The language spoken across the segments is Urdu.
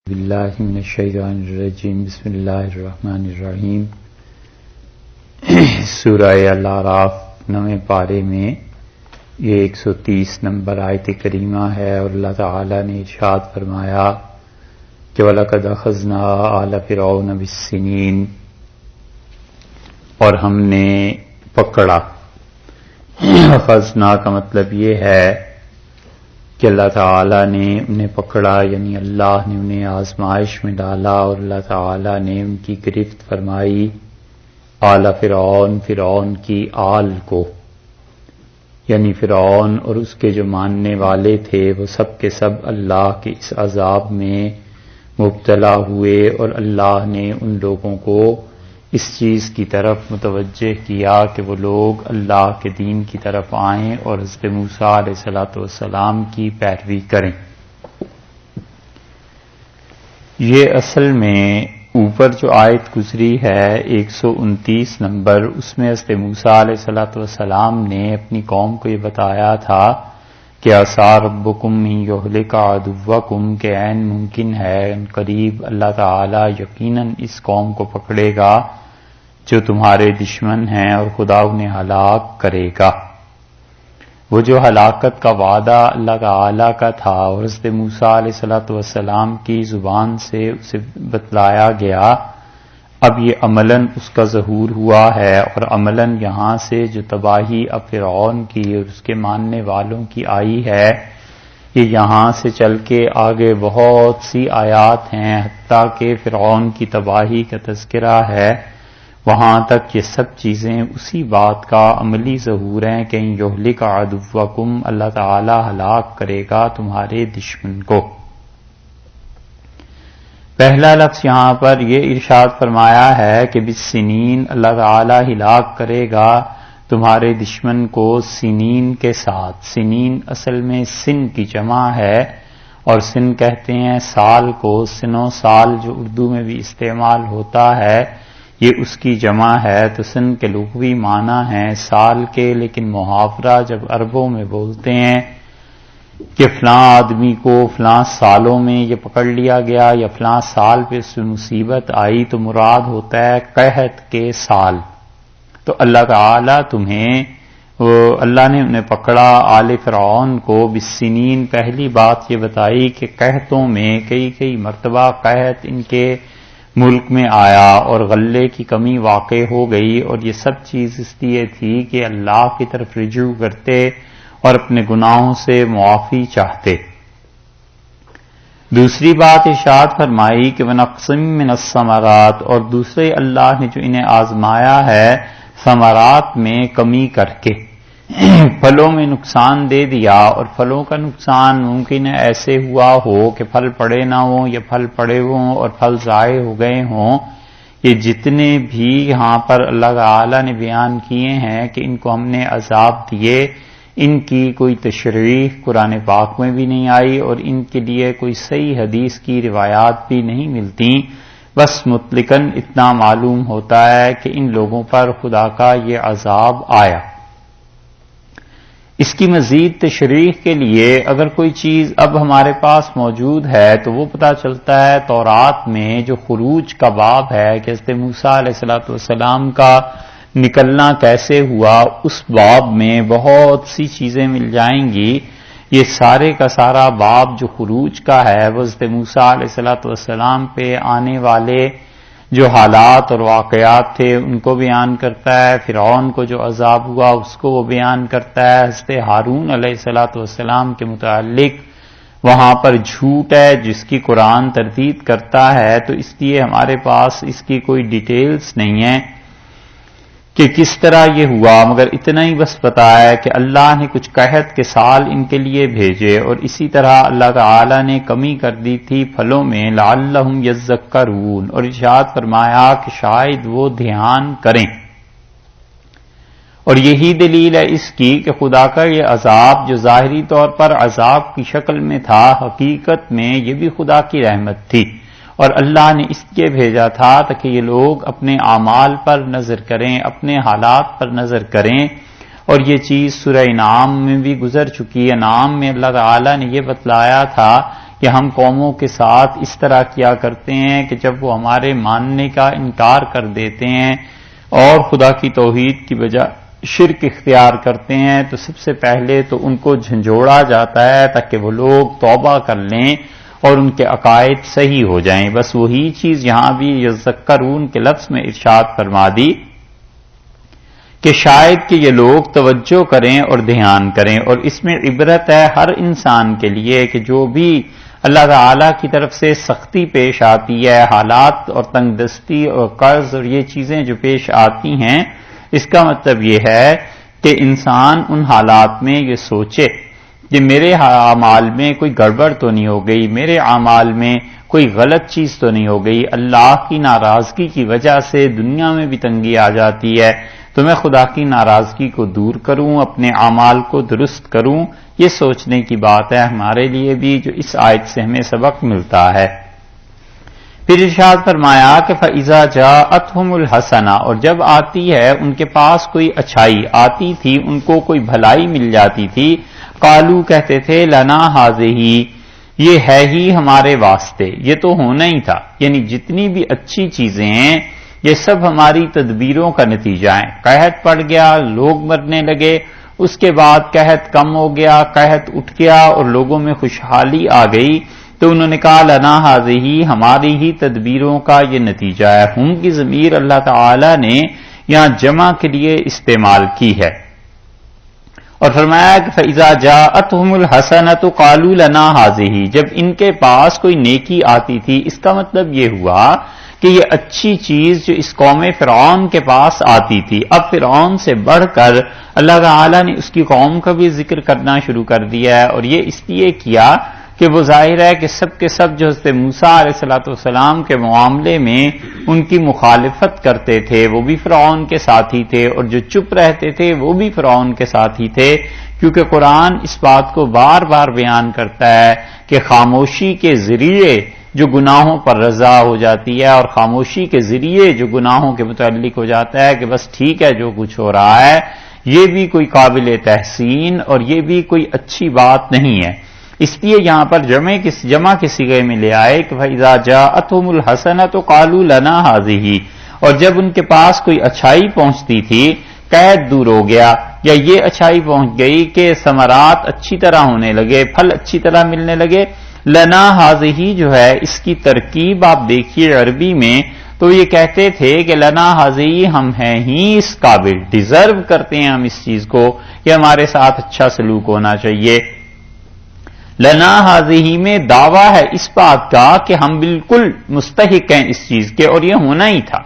باللہ من الشیطان الرجیم بسم اللہ الرحمن الرحیم۔ سورہ الاعراف 9 پارے میں یہ 130 نمبر آیت کریمہ ہے، اور اللہ تعالیٰ نے ارشاد فرمایا کہ وَلَقَدْ أَخَذْنَا آلَ فِرْعَوْنَ بِالسِّنِينَ، اور ہم نے پکڑا۔ اخذنا کا مطلب یہ ہے کہ اللہ تعالیٰ نے انہیں پکڑا، یعنی اللہ نے انہیں آزمائش میں ڈالا، اور اللہ تعالیٰ نے ان کی گرفت فرمائی آل فرعون کی آل کو، یعنی فرعون اور اس کے جو ماننے والے تھے وہ سب کے سب اللہ کے اس عذاب میں مبتلا ہوئے، اور اللہ نے ان لوگوں کو اس چیز کی طرف متوجہ کیا کہ وہ لوگ اللہ کے دین کی طرف آئیں اور حضرت موسیٰ علیہ السلام کی پیروی کریں۔ یہ اصل میں اوپر جو آیت گزری ہے 129 نمبر، اس میں حضرت موسیٰ علیہ السلام نے اپنی قوم کو یہ بتایا تھا کہ عسیٰ ربکم ان یہلک عدوکم، کہ عین ممکن ہے ان قریب اللہ تعالی یقیناً اس قوم کو پکڑے گا جو تمہارے دشمن ہیں، اور خدا انہیں ہلاک کرے گا۔ وہ جو ہلاکت کا وعدہ اللہ تعالی کا تھا اور حضرت موسیٰ علیہ السلام کی زبان سے اسے بتلایا گیا، اب یہ عملاً اس کا ظہور ہوا ہے، اور عملاً یہاں سے جو تباہی اب فرعون کی اور اس کے ماننے والوں کی آئی ہے، یہ یہاں سے چل کے آگے بہت سی آیات ہیں، حتیٰ کہ فرعون کی تباہی کا تذکرہ ہے، وہاں تک یہ سب چیزیں اسی بات کا عملی ظہور ہیں کہ یہلک عدوکم، اللہ تعالی ہلاک کرے گا تمہارے دشمن کو۔ پہلا لفظ یہاں پر یہ ارشاد فرمایا ہے کہ بالسنین، اللہ تعالی ہلاک کرے گا تمہارے دشمن کو سنین کے ساتھ۔ سنین اصل میں سن کی جمع ہے، اور سن کہتے ہیں سال کو، سنو سال جو اردو میں بھی استعمال ہوتا ہے یہ اس کی جمع ہے۔ تو سن کے لغوی معنی ہیں سال کے، لیکن محاورہ جب عربوں میں بولتے ہیں کہ فلاں آدمی کو فلاں سالوں میں یہ پکڑ لیا گیا یا فلاں سال پہ اس میں مصیبت آئی، تو مراد ہوتا ہے قحط کے سال۔ تو اللہ تعالی اللہ نے انہیں پکڑا آل فرعون کو بالسنین۔ پہلی بات یہ بتائی کہ قحطوں میں کئی مرتبہ قحط ان کے ملک میں آیا اور غلے کی کمی واقع ہو گئی، اور یہ سب چیز اس لیے تھی کہ اللہ کی طرف رجوع کرتے اور اپنے گناہوں سے معافی چاہتے۔ دوسری بات ارشاد فرمائی کہ وَنَقْصٍ مِّنَ الثَّمَرَاتِ، اور دوسرے اللہ نے جو انہیں آزمایا ہے ثمرات میں کمی کر کے، پھلوں میں نقصان دے دیا، اور پھلوں کا نقصان ممکن ہے ایسے ہوا ہو کہ پھل پڑے نہ ہوں یا پھل پڑے ہوں اور پھل ضائع ہو گئے ہوں۔ یہ جتنے بھی یہاں پر اللہ تعالی نے بیان کیے ہیں کہ ان کو ہم نے عذاب دیے، ان کی کوئی تشریح قرآن پاک میں بھی نہیں آئی، اور ان کے لیے کوئی صحیح حدیث کی روایات بھی نہیں ملتی۔ بس مطلقاً اتنا معلوم ہوتا ہے کہ ان لوگوں پر خدا کا یہ عذاب آیا۔ اس کی مزید تشریح کے لیے اگر کوئی چیز اب ہمارے پاس موجود ہے تو وہ پتہ چلتا ہے تورات میں جو خروج کا باب ہے کہ حضرت موسیٰ علیہ السلام کا نکلنا کیسے ہوا، اس باب میں بہت سی چیزیں مل جائیں گی۔ یہ سارے کا سارا باب جو خروج کا ہے وہ حضرت موسیٰ علیہ السلام پہ آنے والے جو حالات اور واقعات تھے ان کو بیان کرتا ہے، فرعون کو جو عذاب ہوا اس کو وہ بیان کرتا ہے، حضرت ہارون علیہ السلام کے متعلق وہاں پر جھوٹ ہے جس کی قرآن تردید کرتا ہے، تو اس لیے ہمارے پاس اس کی کوئی ڈیٹیلز نہیں ہے کہ کس طرح یہ ہوا، مگر اتنا ہی بس پتا ہے کہ اللہ نے کچھ قحط کے سال ان کے لیے بھیجے، اور اسی طرح اللہ تعالی نے کمی کر دی تھی پھلوں میں لعلہم یذکرون، اور ارشاد فرمایا کہ شاید وہ دھیان کریں۔ اور یہی دلیل ہے اس کی کہ خدا کا یہ عذاب جو ظاہری طور پر عذاب کی شکل میں تھا، حقیقت میں یہ بھی خدا کی رحمت تھی، اور اللہ نے اس لیے بھیجا تھا تاکہ یہ لوگ اپنے اعمال پر نظر کریں، اپنے حالات پر نظر کریں۔ اور یہ چیز سورہ انعام میں بھی گزر چکی ہے۔ انعام میں اللہ تعالی نے یہ بتلایا تھا کہ ہم قوموں کے ساتھ اس طرح کیا کرتے ہیں کہ جب وہ ہمارے ماننے کا انکار کر دیتے ہیں اور خدا کی توحید کی بجائے شرک اختیار کرتے ہیں تو سب سے پہلے تو ان کو جھنجھوڑا جاتا ہے تاکہ وہ لوگ توبہ کر لیں اور ان کے عقائد صحیح ہو جائیں. بس وہی چیز یہاں بھی یذکرون کے لفظ میں ارشاد فرما دی کہ شاید کہ یہ لوگ توجہ کریں اور دھیان کریں. اور اس میں عبرت ہے ہر انسان کے لیے کہ جو بھی اللہ تعالی کی طرف سے سختی پیش آتی ہے، حالات اور تنگ دستی اور قرض اور یہ چیزیں جو پیش آتی ہیں، اس کا مطلب یہ ہے کہ انسان ان حالات میں یہ سوچے کہ میرے اعمال میں کوئی گڑبڑ تو نہیں ہو گئی، میرے اعمال میں کوئی غلط چیز تو نہیں ہو گئی. اللہ کی ناراضگی کی وجہ سے دنیا میں بھی تنگی آ جاتی ہے تو میں خدا کی ناراضگی کو دور کروں، اپنے اعمال کو درست کروں. یہ سوچنے کی بات ہے ہمارے لیے بھی جو اس آیت سے ہمیں سبق ملتا ہے. پھر ارشاد فرمایا کہ فَإِذَا جَاءَتْهُمُ الْحَسَنَةُ، اور جب آتی ہے ان کے پاس کوئی اچھائی آتی تھی، ان کو کوئی بھلائی مل جاتی تھی، قالو کہتے تھے لنا هَذِهِ، یہ ہے ہی ہمارے واسطے، یہ تو ہونا ہی تھا. یعنی جتنی بھی اچھی چیزیں ہیں یہ سب ہماری تدبیروں کا نتیجہ ہے. قحط پڑ گیا، لوگ مرنے لگے، اس کے بعد قحط کم ہو گیا، قحط اٹھ گیا اور لوگوں میں خوشحالی آ گئی تو انہوں نے کہا لنا ہذہ، ہماری ہی تدبیروں کا یہ نتیجہ ہے. ہم کی ضمیر اللہ تعالی نے یہاں جمع کے لیے استعمال کی ہے اور فرمایا کہ فَإِذَا جَاءَتْهُمُ الْحَسَنَةُ قَالُوا لَنَا هَذِهِ، جب ان کے پاس کوئی نیکی آتی تھی. اس کا مطلب یہ ہوا کہ یہ اچھی چیز جو اس قوم فرعون کے پاس آتی تھی، اب فرعون سے بڑھ کر اللہ تعالی نے اس کی قوم کا بھی ذکر کرنا شروع کر دیا ہے. اور یہ اس لیے کیا کہ وہ ظاہر ہے کہ سب کے سب جو حضرت موسیٰ علیہ السلام کے معاملے میں ان کی مخالفت کرتے تھے وہ بھی فرعون کے ساتھی تھے، اور جو چپ رہتے تھے وہ بھی فرعون کے ساتھی تھے. کیونکہ قرآن اس بات کو بار بار بیان کرتا ہے کہ خاموشی کے ذریعے جو گناہوں پر رضا ہو جاتی ہے اور خاموشی کے ذریعے جو گناہوں کے متعلق ہو جاتا ہے کہ بس ٹھیک ہے جو کچھ ہو رہا ہے، یہ بھی کوئی قابل تحسین اور یہ بھی کوئی اچھی بات نہیں ہے. اس لیے یہاں پر جمع کے صیغے میں لے آئے کہ فَإِذَا جَاءَتْهُمُ الْحَسَنَةُ قَالُوا لَنَا هَذِهِ، اور جب ان کے پاس کوئی اچھائی پہنچتی تھی، قحط دور ہو گیا یا یہ اچھائی پہنچ گئی کہ ثمرات اچھی طرح ہونے لگے، پھل اچھی طرح ملنے لگے. لنا ہذہ جو ہے اس کی ترکیب آپ دیکھیے عربی میں تو یہ کہتے تھے کہ لنا ہذہ، ہم ہیں ہی اس قابل، ڈیزرو کرتے ہیں ہم اس چیز کو کہ ہمارے ساتھ اچھا سلوک ہونا چاہیے. لنا ہذہ میں دعویٰ ہے اس بات کا کہ ہم بالکل مستحق ہیں اس چیز کے اور یہ ہونا ہی تھا.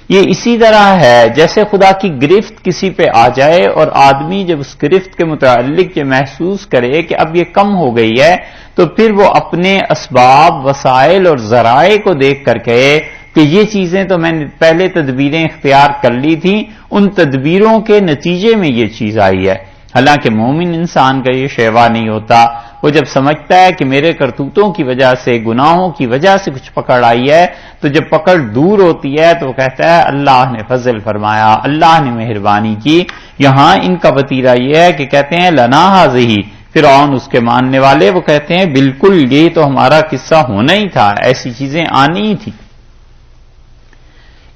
یہ اسی طرح ہے جیسے خدا کی گرفت کسی پہ آ جائے اور آدمی جب اس گرفت کے متعلق یہ محسوس کرے کہ اب یہ کم ہو گئی ہے تو پھر وہ اپنے اسباب، وسائل اور ذرائع کو دیکھ کر کہے کہ یہ چیزیں تو میں نے پہلے تدبیریں اختیار کر لی تھیں، ان تدبیروں کے نتیجے میں یہ چیز آئی ہے. حالانکہ مومن انسان کا یہ شیوا نہیں ہوتا. وہ جب سمجھتا ہے کہ میرے کرتوتوں کی وجہ سے، گناہوں کی وجہ سے کچھ پکڑ آئی ہے تو جب پکڑ دور ہوتی ہے تو وہ کہتا ہے اللہ نے فضل فرمایا، اللہ نے مہربانی کی. یہاں ان کا وتیرہ یہ ہے کہ کہتے ہیں لنا ہذہ، فرعون اس کے ماننے والے وہ کہتے ہیں بالکل یہ تو ہمارا قصہ ہونا ہی تھا، ایسی چیزیں آنی ہی تھی.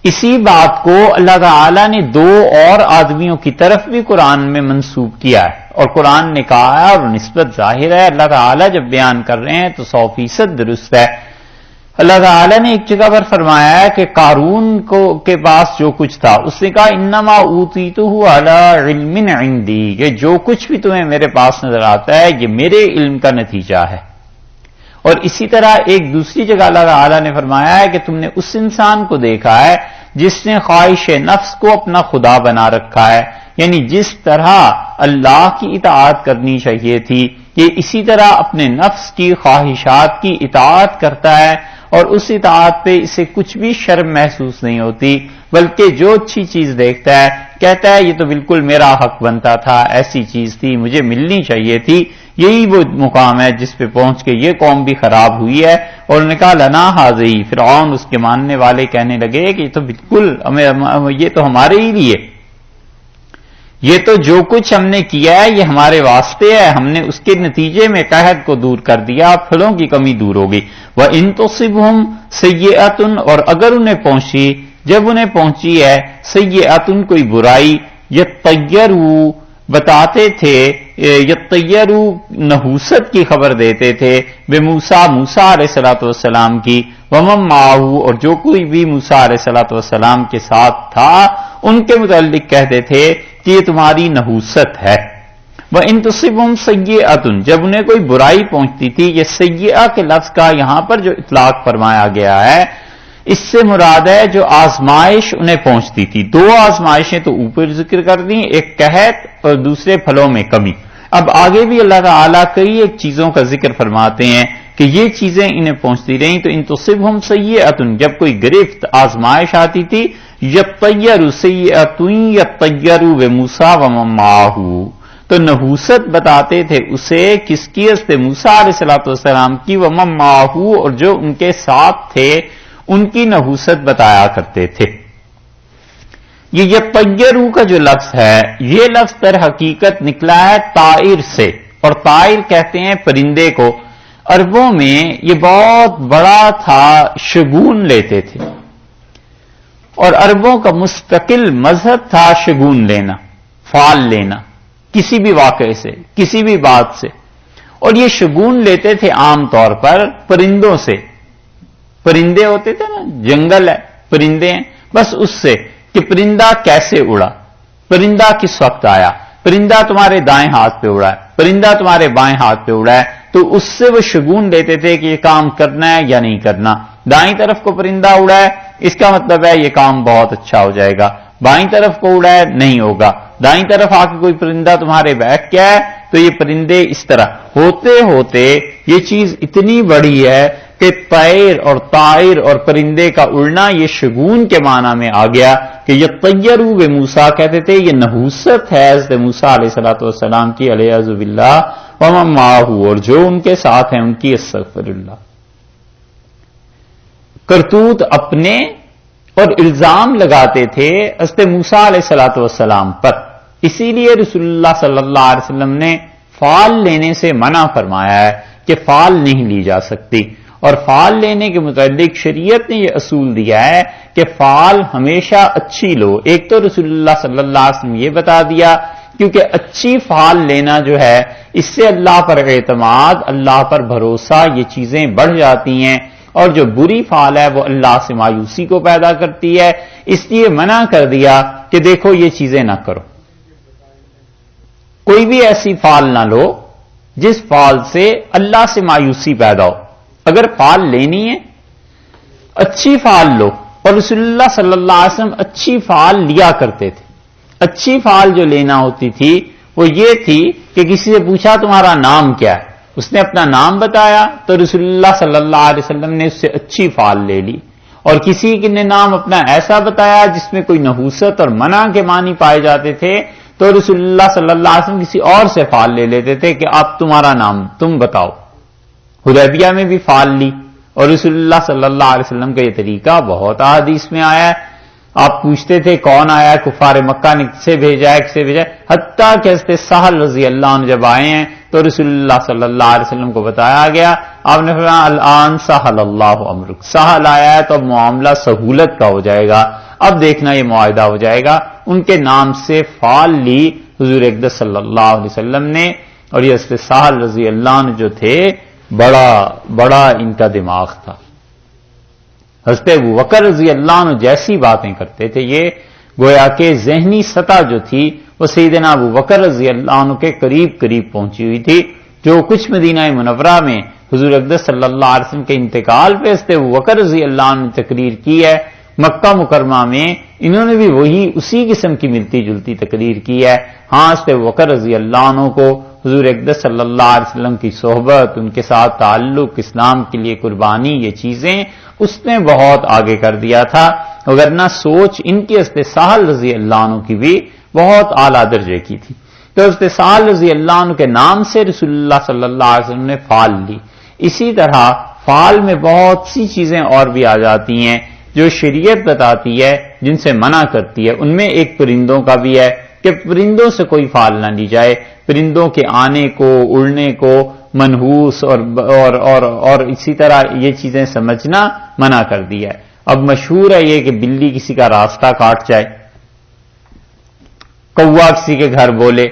اسی بات کو اللہ تعالی نے دو اور آدمیوں کی طرف بھی قرآن میں منسوب کیا ہے اور قرآن نے کہا ہے، اور نسبت ظاہر ہے اللہ تعالی جب بیان کر رہے ہیں تو 100% درست ہے. اللہ تعالی نے ایک جگہ پر فرمایا ہے کہ قارون کے پاس جو کچھ تھا اس نے کہا انما اوتیتہ علی علم عندی، یہ جو کچھ بھی تمہیں میرے پاس نظر آتا ہے یہ میرے علم کا نتیجہ ہے. اور اسی طرح ایک دوسری جگہ اللہ تعالی نے فرمایا ہے کہ تم نے اس انسان کو دیکھا ہے جس نے خواہش نفس کو اپنا خدا بنا رکھا ہے. یعنی جس طرح اللہ کی اطاعت کرنی چاہیے تھی یہ اسی طرح اپنے نفس کی خواہشات کی اطاعت کرتا ہے اور اس اطاعت پہ اسے کچھ بھی شرم محسوس نہیں ہوتی، بلکہ جو اچھی چیز دیکھتا ہے کہتا ہے یہ تو بالکل میرا حق بنتا تھا، ایسی چیز تھی مجھے ملنی چاہیے تھی. یہی وہ مقام ہے جس پہ پہنچ کے یہ قوم بھی خراب ہوئی ہے. اور انہوں نے کہا لنا ہذہ، فرعون اس کے ماننے والے کہنے لگے کہ یہ تو بالکل یہ تو ہمارے ہی لیے. یہ تو جو کچھ ہم نے کیا ہے یہ ہمارے واسطے ہے، ہم نے اس کے نتیجے میں قحط کو دور کر دیا، پھلوں کی کمی دور ہوگی۔ وَإِن تُصِبْهُمْ سَيِّئَةٌ، اور اگر انہیں پہنچی، جب انہیں پہنچی ہے سیئۃ کوئی برائی، یطیروا بتاتے تھے، یطیروا نحوست کی خبر دیتے تھے، بے موسیٰ علیہ الصلوۃ والسلام کی، ومن معہ اور جو کوئی بھی موسیٰ علیہ الصلوۃ والسلام کے ساتھ تھا ان کے متعلق کہتے تھے کہ یہ تمہاری نحوست ہے۔ وَإِن تُصِبْهُمْ سَيِّئَةٌ جب انہیں کوئی برائی پہنچتی تھی، یہ سیئہ کے لفظ کا یہاں پر جو اطلاق فرمایا گیا ہے اس سے مراد ہے جو آزمائش انہیں پہنچتی تھی۔ دو آزمائشیں تو اوپر ذکر کر دیں، ایک قحط اور دوسرے پھلوں میں کمی۔ اب آگے بھی اللہ تعالیٰ کئی ایک چیزوں کا ذکر فرماتے ہیں کہ یہ چیزیں انہیں پہنچتی رہیں، تو ان تصبہم سیئۃ جب کوئی گرفت آزمائش آتی تھی، یطیروا سیئۃ یطیروا بموسیٰ ومن معہ، تو نحوست بتاتے تھے اسے کس کی؟ حضرت موسیٰ علیہ الصلوۃ والسلام کی، ومن معہ اور جو ان کے ساتھ تھے ان کی نحوست بتایا کرتے تھے۔ یہ یطیروا کا جو لفظ ہے یہ لفظ در حقیقت نکلا ہے طائر سے، اور طائر کہتے ہیں پرندے کو۔ عربوں میں یہ بہت بڑا تھا، شگون لیتے تھے، اور عربوں کا مستقل مذہب تھا شگون لینا، فال لینا کسی بھی واقعے سے، کسی بھی بات سے، اور یہ شگون لیتے تھے عام طور پر پرندوں سے۔ پرندے ہوتے تھے نا، جنگل ہے، پرندے ہیں، بس اس سے کہ پرندہ کیسے اڑا، پرندہ کس وقت آیا، پرندہ تمہارے دائیں ہاتھ پہ اڑا ہے، پرندہ تمہارے بائیں ہاتھ پہ اڑا ہے، تو اس سے وہ شگون لیتے تھے کہ یہ کام کرنا ہے یا نہیں کرنا۔ دائیں طرف کو پرندہ اڑا ہے اس کا مطلب ہے یہ کام بہت اچھا ہو جائے گا، بائیں طرف کو اڑا ہے نہیں ہوگا، دائیں طرف آ کے کوئی پرندہ تمہارے بیٹھ گیا ہے تو یہ پرندے اس طرح ہوتے ہوتے یہ چیز اتنی بڑی ہے کہ طیر اور طائر اور پرندے کا اڑنا یہ شگون کے معنی میں آ گیا کہ یطیروا بموسیٰ کہتے تھے یہ نحوست ہے حضرت موسیٰ علیہ الصلوۃ والسلام کی علیہ باللہ، ومن معہ اور جو ان کے ساتھ ہیں ان کی استغفر اللہ۔ کرتوت اپنے اور الزام لگاتے تھے حضرت موسیٰ علیہ الصلوۃ والسلام پر، اسی لیے رسول اللہ صلی اللہ علیہ وسلم نے فال لینے سے منع فرمایا ہے کہ فال نہیں لی جا سکتی، اور فال لینے کے متعلق شریعت نے یہ اصول دیا ہے کہ فال ہمیشہ اچھی لو۔ ایک تو رسول اللہ صلی اللہ علیہ وسلم یہ بتا دیا کیونکہ اچھی فال لینا جو ہے اس سے اللہ پر اعتماد، اللہ پر بھروسہ یہ چیزیں بڑھ جاتی ہیں، اور جو بری فال ہے وہ اللہ سے مایوسی کو پیدا کرتی ہے، اس لیے منع کر دیا کہ دیکھو یہ چیزیں نہ کرو۔ کوئی بھی ایسی فال نہ لو جس فال سے اللہ سے مایوسی پیدا ہو۔ اگر فال لینی ہے اچھی فال لو، اور رسول اللہ صلی اللہ علیہ وسلم اچھی فال لیا کرتے تھے۔ اچھی فال جو لینا ہوتی تھی وہ یہ تھی کہ کسی سے پوچھا تمہارا نام کیا ہے، اس نے اپنا نام بتایا تو رسول اللہ صلی اللہ علیہ وسلم نے اس سے اچھی فال لے لی، اور کسی نے نام اپنا ایسا بتایا جس میں کوئی نحوست اور منع کے معنی پائے جاتے تھے تو رسول اللہ صلی اللہ علیہ وسلم کسی اور سے فال لے لیتے تھے کہ آپ تمہارا نام تم بتاؤ۔ حدیبیہ میں بھی فال لی، اور رسول اللہ صلی اللہ علیہ وسلم کا یہ طریقہ بہت احادیث میں آیا ہے۔ آپ پوچھتے تھے کون آیا ہے، کفار مکہ نے کسے بھیجا ہے، کسے بھیجا ہے، حتیٰ کہ حضرت سہل رضی اللہ عنہ جب آئے ہیں تو رسول اللہ صلی اللہ علیہ وسلم کو بتایا گیا، آپ نے فرمایا الان سہل اللہ امرک، سہل آیا ہے تو اب معاملہ سہولت کا ہو جائے گا، اب دیکھنا یہ معاہدہ ہو جائے گا۔ ان کے نام سے فال لی حضور اقدس صلی اللہ علیہ وسلم نے، اور یہ حضرت سہل رضی اللہ عنہ جو تھے بڑا ان کا دماغ تھا۔ حضرت ابوبکر رضی اللہ عنہ جیسی باتیں کرتے تھے، یہ گویا کہ ذہنی سطح جو تھی وہ سیدنا ابوبکر رضی اللہ عنہ کے قریب پہنچی ہوئی تھی۔ جو کچھ مدینہ منورہ میں حضور اقدس صلی اللہ علیہ وسلم کے انتقال پہ حضرت ابوبکر رضی اللہ عنہ نے تقریر کی ہے، مکہ مکرمہ میں انہوں نے بھی اسی قسم کی ملتی جلتی تقریر کی ہے۔ ہاں حضرت ابوبکر رضی اللہ عنہ کو حضور اقدس صلی اللہ علیہ وسلم کی صحبت، ان کے ساتھ تعلق، اسلام کے لیے قربانی، یہ چیزیں اس نے بہت آگے کر دیا تھا، وگرنہ سوچ ان کی حضرت سہل رضی اللہ عنہ کی بھی بہت اعلیٰ درجے کی تھی۔ تو حضرت سہل رضی اللہ عنہ کے نام سے رسول اللہ صلی اللہ علیہ وسلم نے فال لی۔ اسی طرح فال میں بہت سی چیزیں اور بھی آ جاتی ہیں جو شریعت بتاتی ہے، جن سے منع کرتی ہے۔ ان میں ایک پرندوں کا بھی ہے کہ کہ پرندوں سے کوئی پھال نہ لی جائے، پرندوں کے آنے کو، اڑنے کو منحوس اور اسی طرح یہ چیزیں سمجھنا منع کر دیا ہے۔ اب مشہور ہے یہ کہ بلی کسی کا راستہ کاٹ جائے، کوا کسی کے گھر بولے،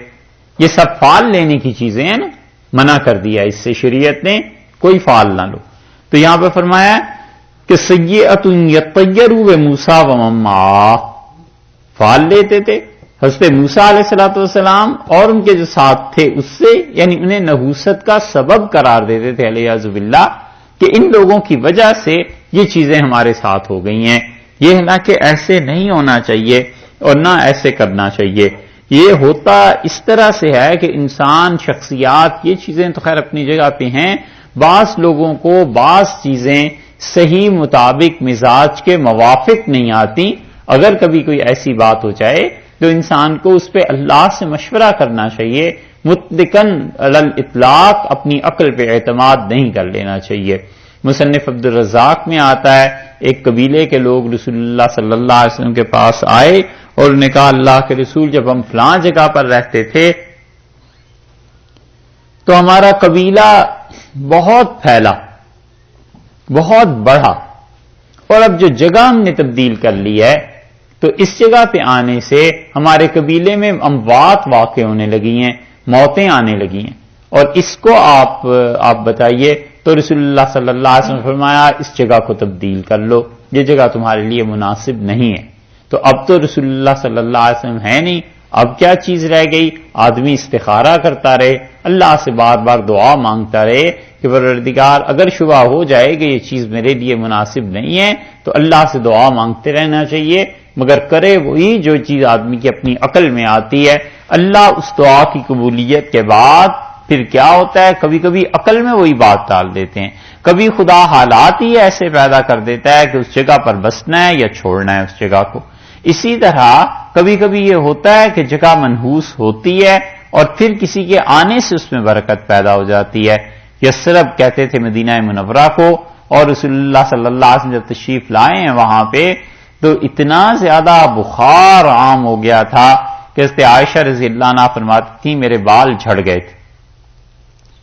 یہ سب پھال لینے کی چیزیں ہیں نا، منع کر دیا اس سے شریعت نے، کوئی پھال نہ لو۔ تو یہاں پہ فرمایا کہ سیئۃ یطیروا بموسیٰ ومن معہ، پھال لیتے تھے حضرت موسیٰ علیہ السلام اور ان کے جو ساتھ تھے اس سے، یعنی انہیں نحوست کا سبب قرار دیتے تھے علیہ باللہ کہ ان لوگوں کی وجہ سے یہ چیزیں ہمارے ساتھ ہو گئی ہیں، یہ نہ کہ ایسے نہیں ہونا چاہیے اور نہ ایسے کرنا چاہیے۔ یہ ہوتا اس طرح سے ہے کہ انسان، شخصیات، یہ چیزیں تو خیر اپنی جگہ پہ ہیں، بعض لوگوں کو بعض چیزیں صحیح مطابق مزاج کے موافق نہیں آتی، اگر کبھی کوئی ایسی بات ہو جائے تو انسان کو اس پہ اللہ سے مشورہ کرنا چاہیے، مطلقاً علی الاطلاق اپنی عقل پہ اعتماد نہیں کر لینا چاہیے۔ مصنف عبدالرزاق میں آتا ہے ایک قبیلے کے لوگ رسول اللہ صلی اللہ علیہ وسلم کے پاس آئے اور انہوں نے کہا اللہ کے رسول جب ہم فلاں جگہ پر رہتے تھے تو ہمارا قبیلہ بہت پھیلا، بہت بڑھا، اور اب جو جگہ ہم نے تبدیل کر لی ہے تو اس جگہ پہ آنے سے ہمارے قبیلے میں اموات واقع ہونے لگی ہیں، موتیں آنے لگی ہیں، اور اس کو آپ بتائیے۔ تو رسول اللہ صلی اللہ علیہ وسلم نے فرمایا اس جگہ کو تبدیل کر لو، یہ جگہ تمہارے لیے مناسب نہیں ہے۔ تو اب تو رسول اللہ صلی اللہ علیہ وسلم ہے نہیں، اب کیا چیز رہ گئی؟ آدمی استخارہ کرتا رہے، اللہ سے بار بار دعا مانگتا رہے کہ پروردگار اگر شبہ ہو جائے کہ یہ چیز میرے لیے مناسب نہیں ہے تو اللہ سے دعا مانگتے رہنا چاہیے، مگر کرے وہی جو چیز آدمی کی اپنی عقل میں آتی ہے۔ اللہ اس دعا کی قبولیت کے بعد پھر کیا ہوتا ہے، کبھی کبھی عقل میں وہی بات ڈال دیتے ہیں، کبھی خدا حالات ہی ایسے پیدا کر دیتا ہے کہ اس جگہ پر بسنا ہے یا چھوڑنا ہے اس جگہ کو۔ اسی طرح کبھی کبھی یہ ہوتا ہے کہ جگہ منحوس ہوتی ہے اور پھر کسی کے آنے سے اس میں برکت پیدا ہو جاتی ہے۔ یثرب کہتے تھے مدینہ منورہ کو، اور رسول اللہ صلی اللہ علیہ وسلم جب تشریف لائے ہیں وہاں پہ تو اتنا زیادہ بخار عام ہو گیا تھا کہ حضرت عائشہ رضی اللہ عنہا فرماتی تھی میرے بال جھڑ گئے تھے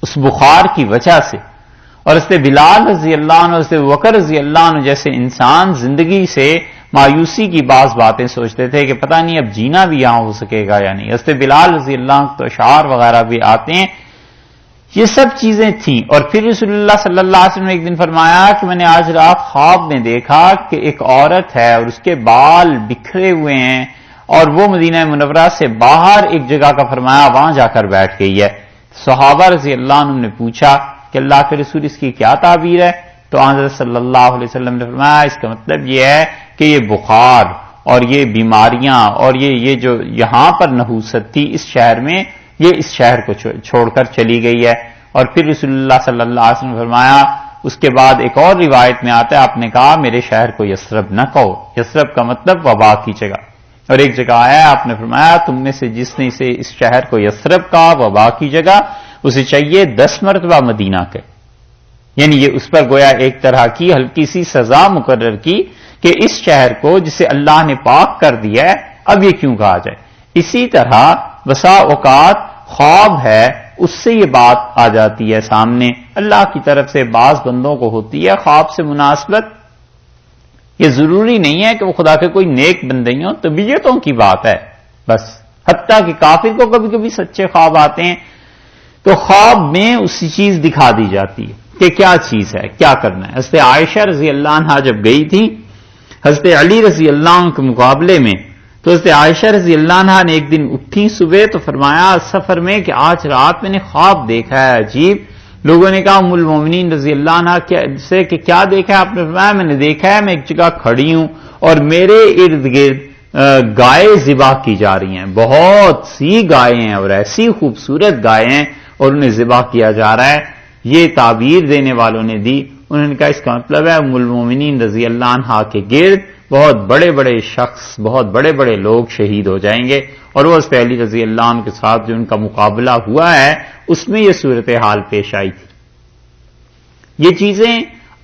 اس بخار کی وجہ سے، اور حضرت بلال رضی اللہ عنہ، حضرت بکر رضی اللہ عنہ جیسے انسان زندگی سے مایوسی کی بعض باتیں سوچتے تھے کہ پتہ نہیں اب جینا بھی یہاں ہو سکے گا یا نہیں۔ حضرت بلال رضی اللہ عنہ تو اشعار وغیرہ بھی آتے ہیں، یہ سب چیزیں تھیں۔ اور پھر رسول اللہ صلی اللہ علیہ وسلم نے ایک دن فرمایا کہ میں نے آج رات خواب میں دیکھا کہ ایک عورت ہے اور اس کے بال بکھرے ہوئے ہیں اور وہ مدینہ منورہ سے باہر ایک جگہ کا فرمایا وہاں جا کر بیٹھ گئی ہے۔ صحابہ رضی اللہ عنہ نے پوچھا کہ اللہ کے رسول اس کی کیا تعبیر ہے؟ تو حضرت صلی اللہ علیہ وسلم نے فرمایا اس کا مطلب یہ ہے کہ یہ بخار اور یہ بیماریاں اور یہ جو یہاں پر نحوست تھی اس شہر میں، یہ اس شہر کو چھوڑ کر چلی گئی ہے۔ اور پھر رسول اللہ صلی اللہ علیہ وسلم نے فرمایا، اس کے بعد ایک اور روایت میں آتا ہے آپ نے کہا میرے شہر کو یثرب نہ کہو، یثرب کا مطلب وبا کی جگہ۔ اور ایک جگہ آیا آپ نے فرمایا تم میں سے جس نے اسے اس شہر کو یثرب کہا وبا کی جگہ، اسے چاہیے 10 مرتبہ مدینہ کے، یعنی یہ اس پر گویا ایک طرح کی ہلکی سی سزا مقرر کی کہ اس شہر کو جسے اللہ نے پاک کر دیا ہے اب یہ کیوں کہا جائے۔ اسی طرح بسا اوقات خواب ہے اس سے یہ بات آ جاتی ہے سامنے، اللہ کی طرف سے بعض بندوں کو ہوتی ہے خواب سے مناسبت، یہ ضروری نہیں ہے کہ وہ خدا کے کوئی نیک بندے ہوں، طبیعتوں کی بات ہے بس، حتیٰ کہ کافر کو کبھی کبھی سچے خواب آتے ہیں تو خواب میں اسی چیز دکھا دی جاتی ہے کہ کیا چیز ہے، کیا کرنا ہے۔ حضرت عائشہ رضی اللہ عنہا جب گئی تھی حضرت علی رضی اللہ عنہ کے مقابلے میں، تو حضرت عائشہ رضی اللہ عنہا نے ایک دن اٹھی صبح تو فرمایا سفر میں کہ آج رات میں نے خواب دیکھا ہے عجیب۔ لوگوں نے کہا ام المومنین رضی اللہ عنہا سے کہ کیا دیکھا ہے؟ آپ نے فرمایا میں نے دیکھا ہے میں ایک جگہ کھڑی ہوں اور میرے ارد گرد گائے ذبح کی جا رہی ہیں، بہت سی گائے ہیں اور ایسی خوبصورت گائے ہیں اور انہیں ذبح کیا جا رہا ہے۔ یہ تعبیر دینے والوں نے دی، انہوں نے کہا اس کا مطلب ہے ام المومنین رضی اللہ عنہا کے گرد بہت بڑے بڑے شخص، بہت بڑے بڑے لوگ شہید ہو جائیں گے، اور وہ حضرت علی رضی اللہ عنہ کے ساتھ جو ان کا مقابلہ ہوا ہے اس میں یہ صورتحال پیش آئی تھی۔ یہ چیزیں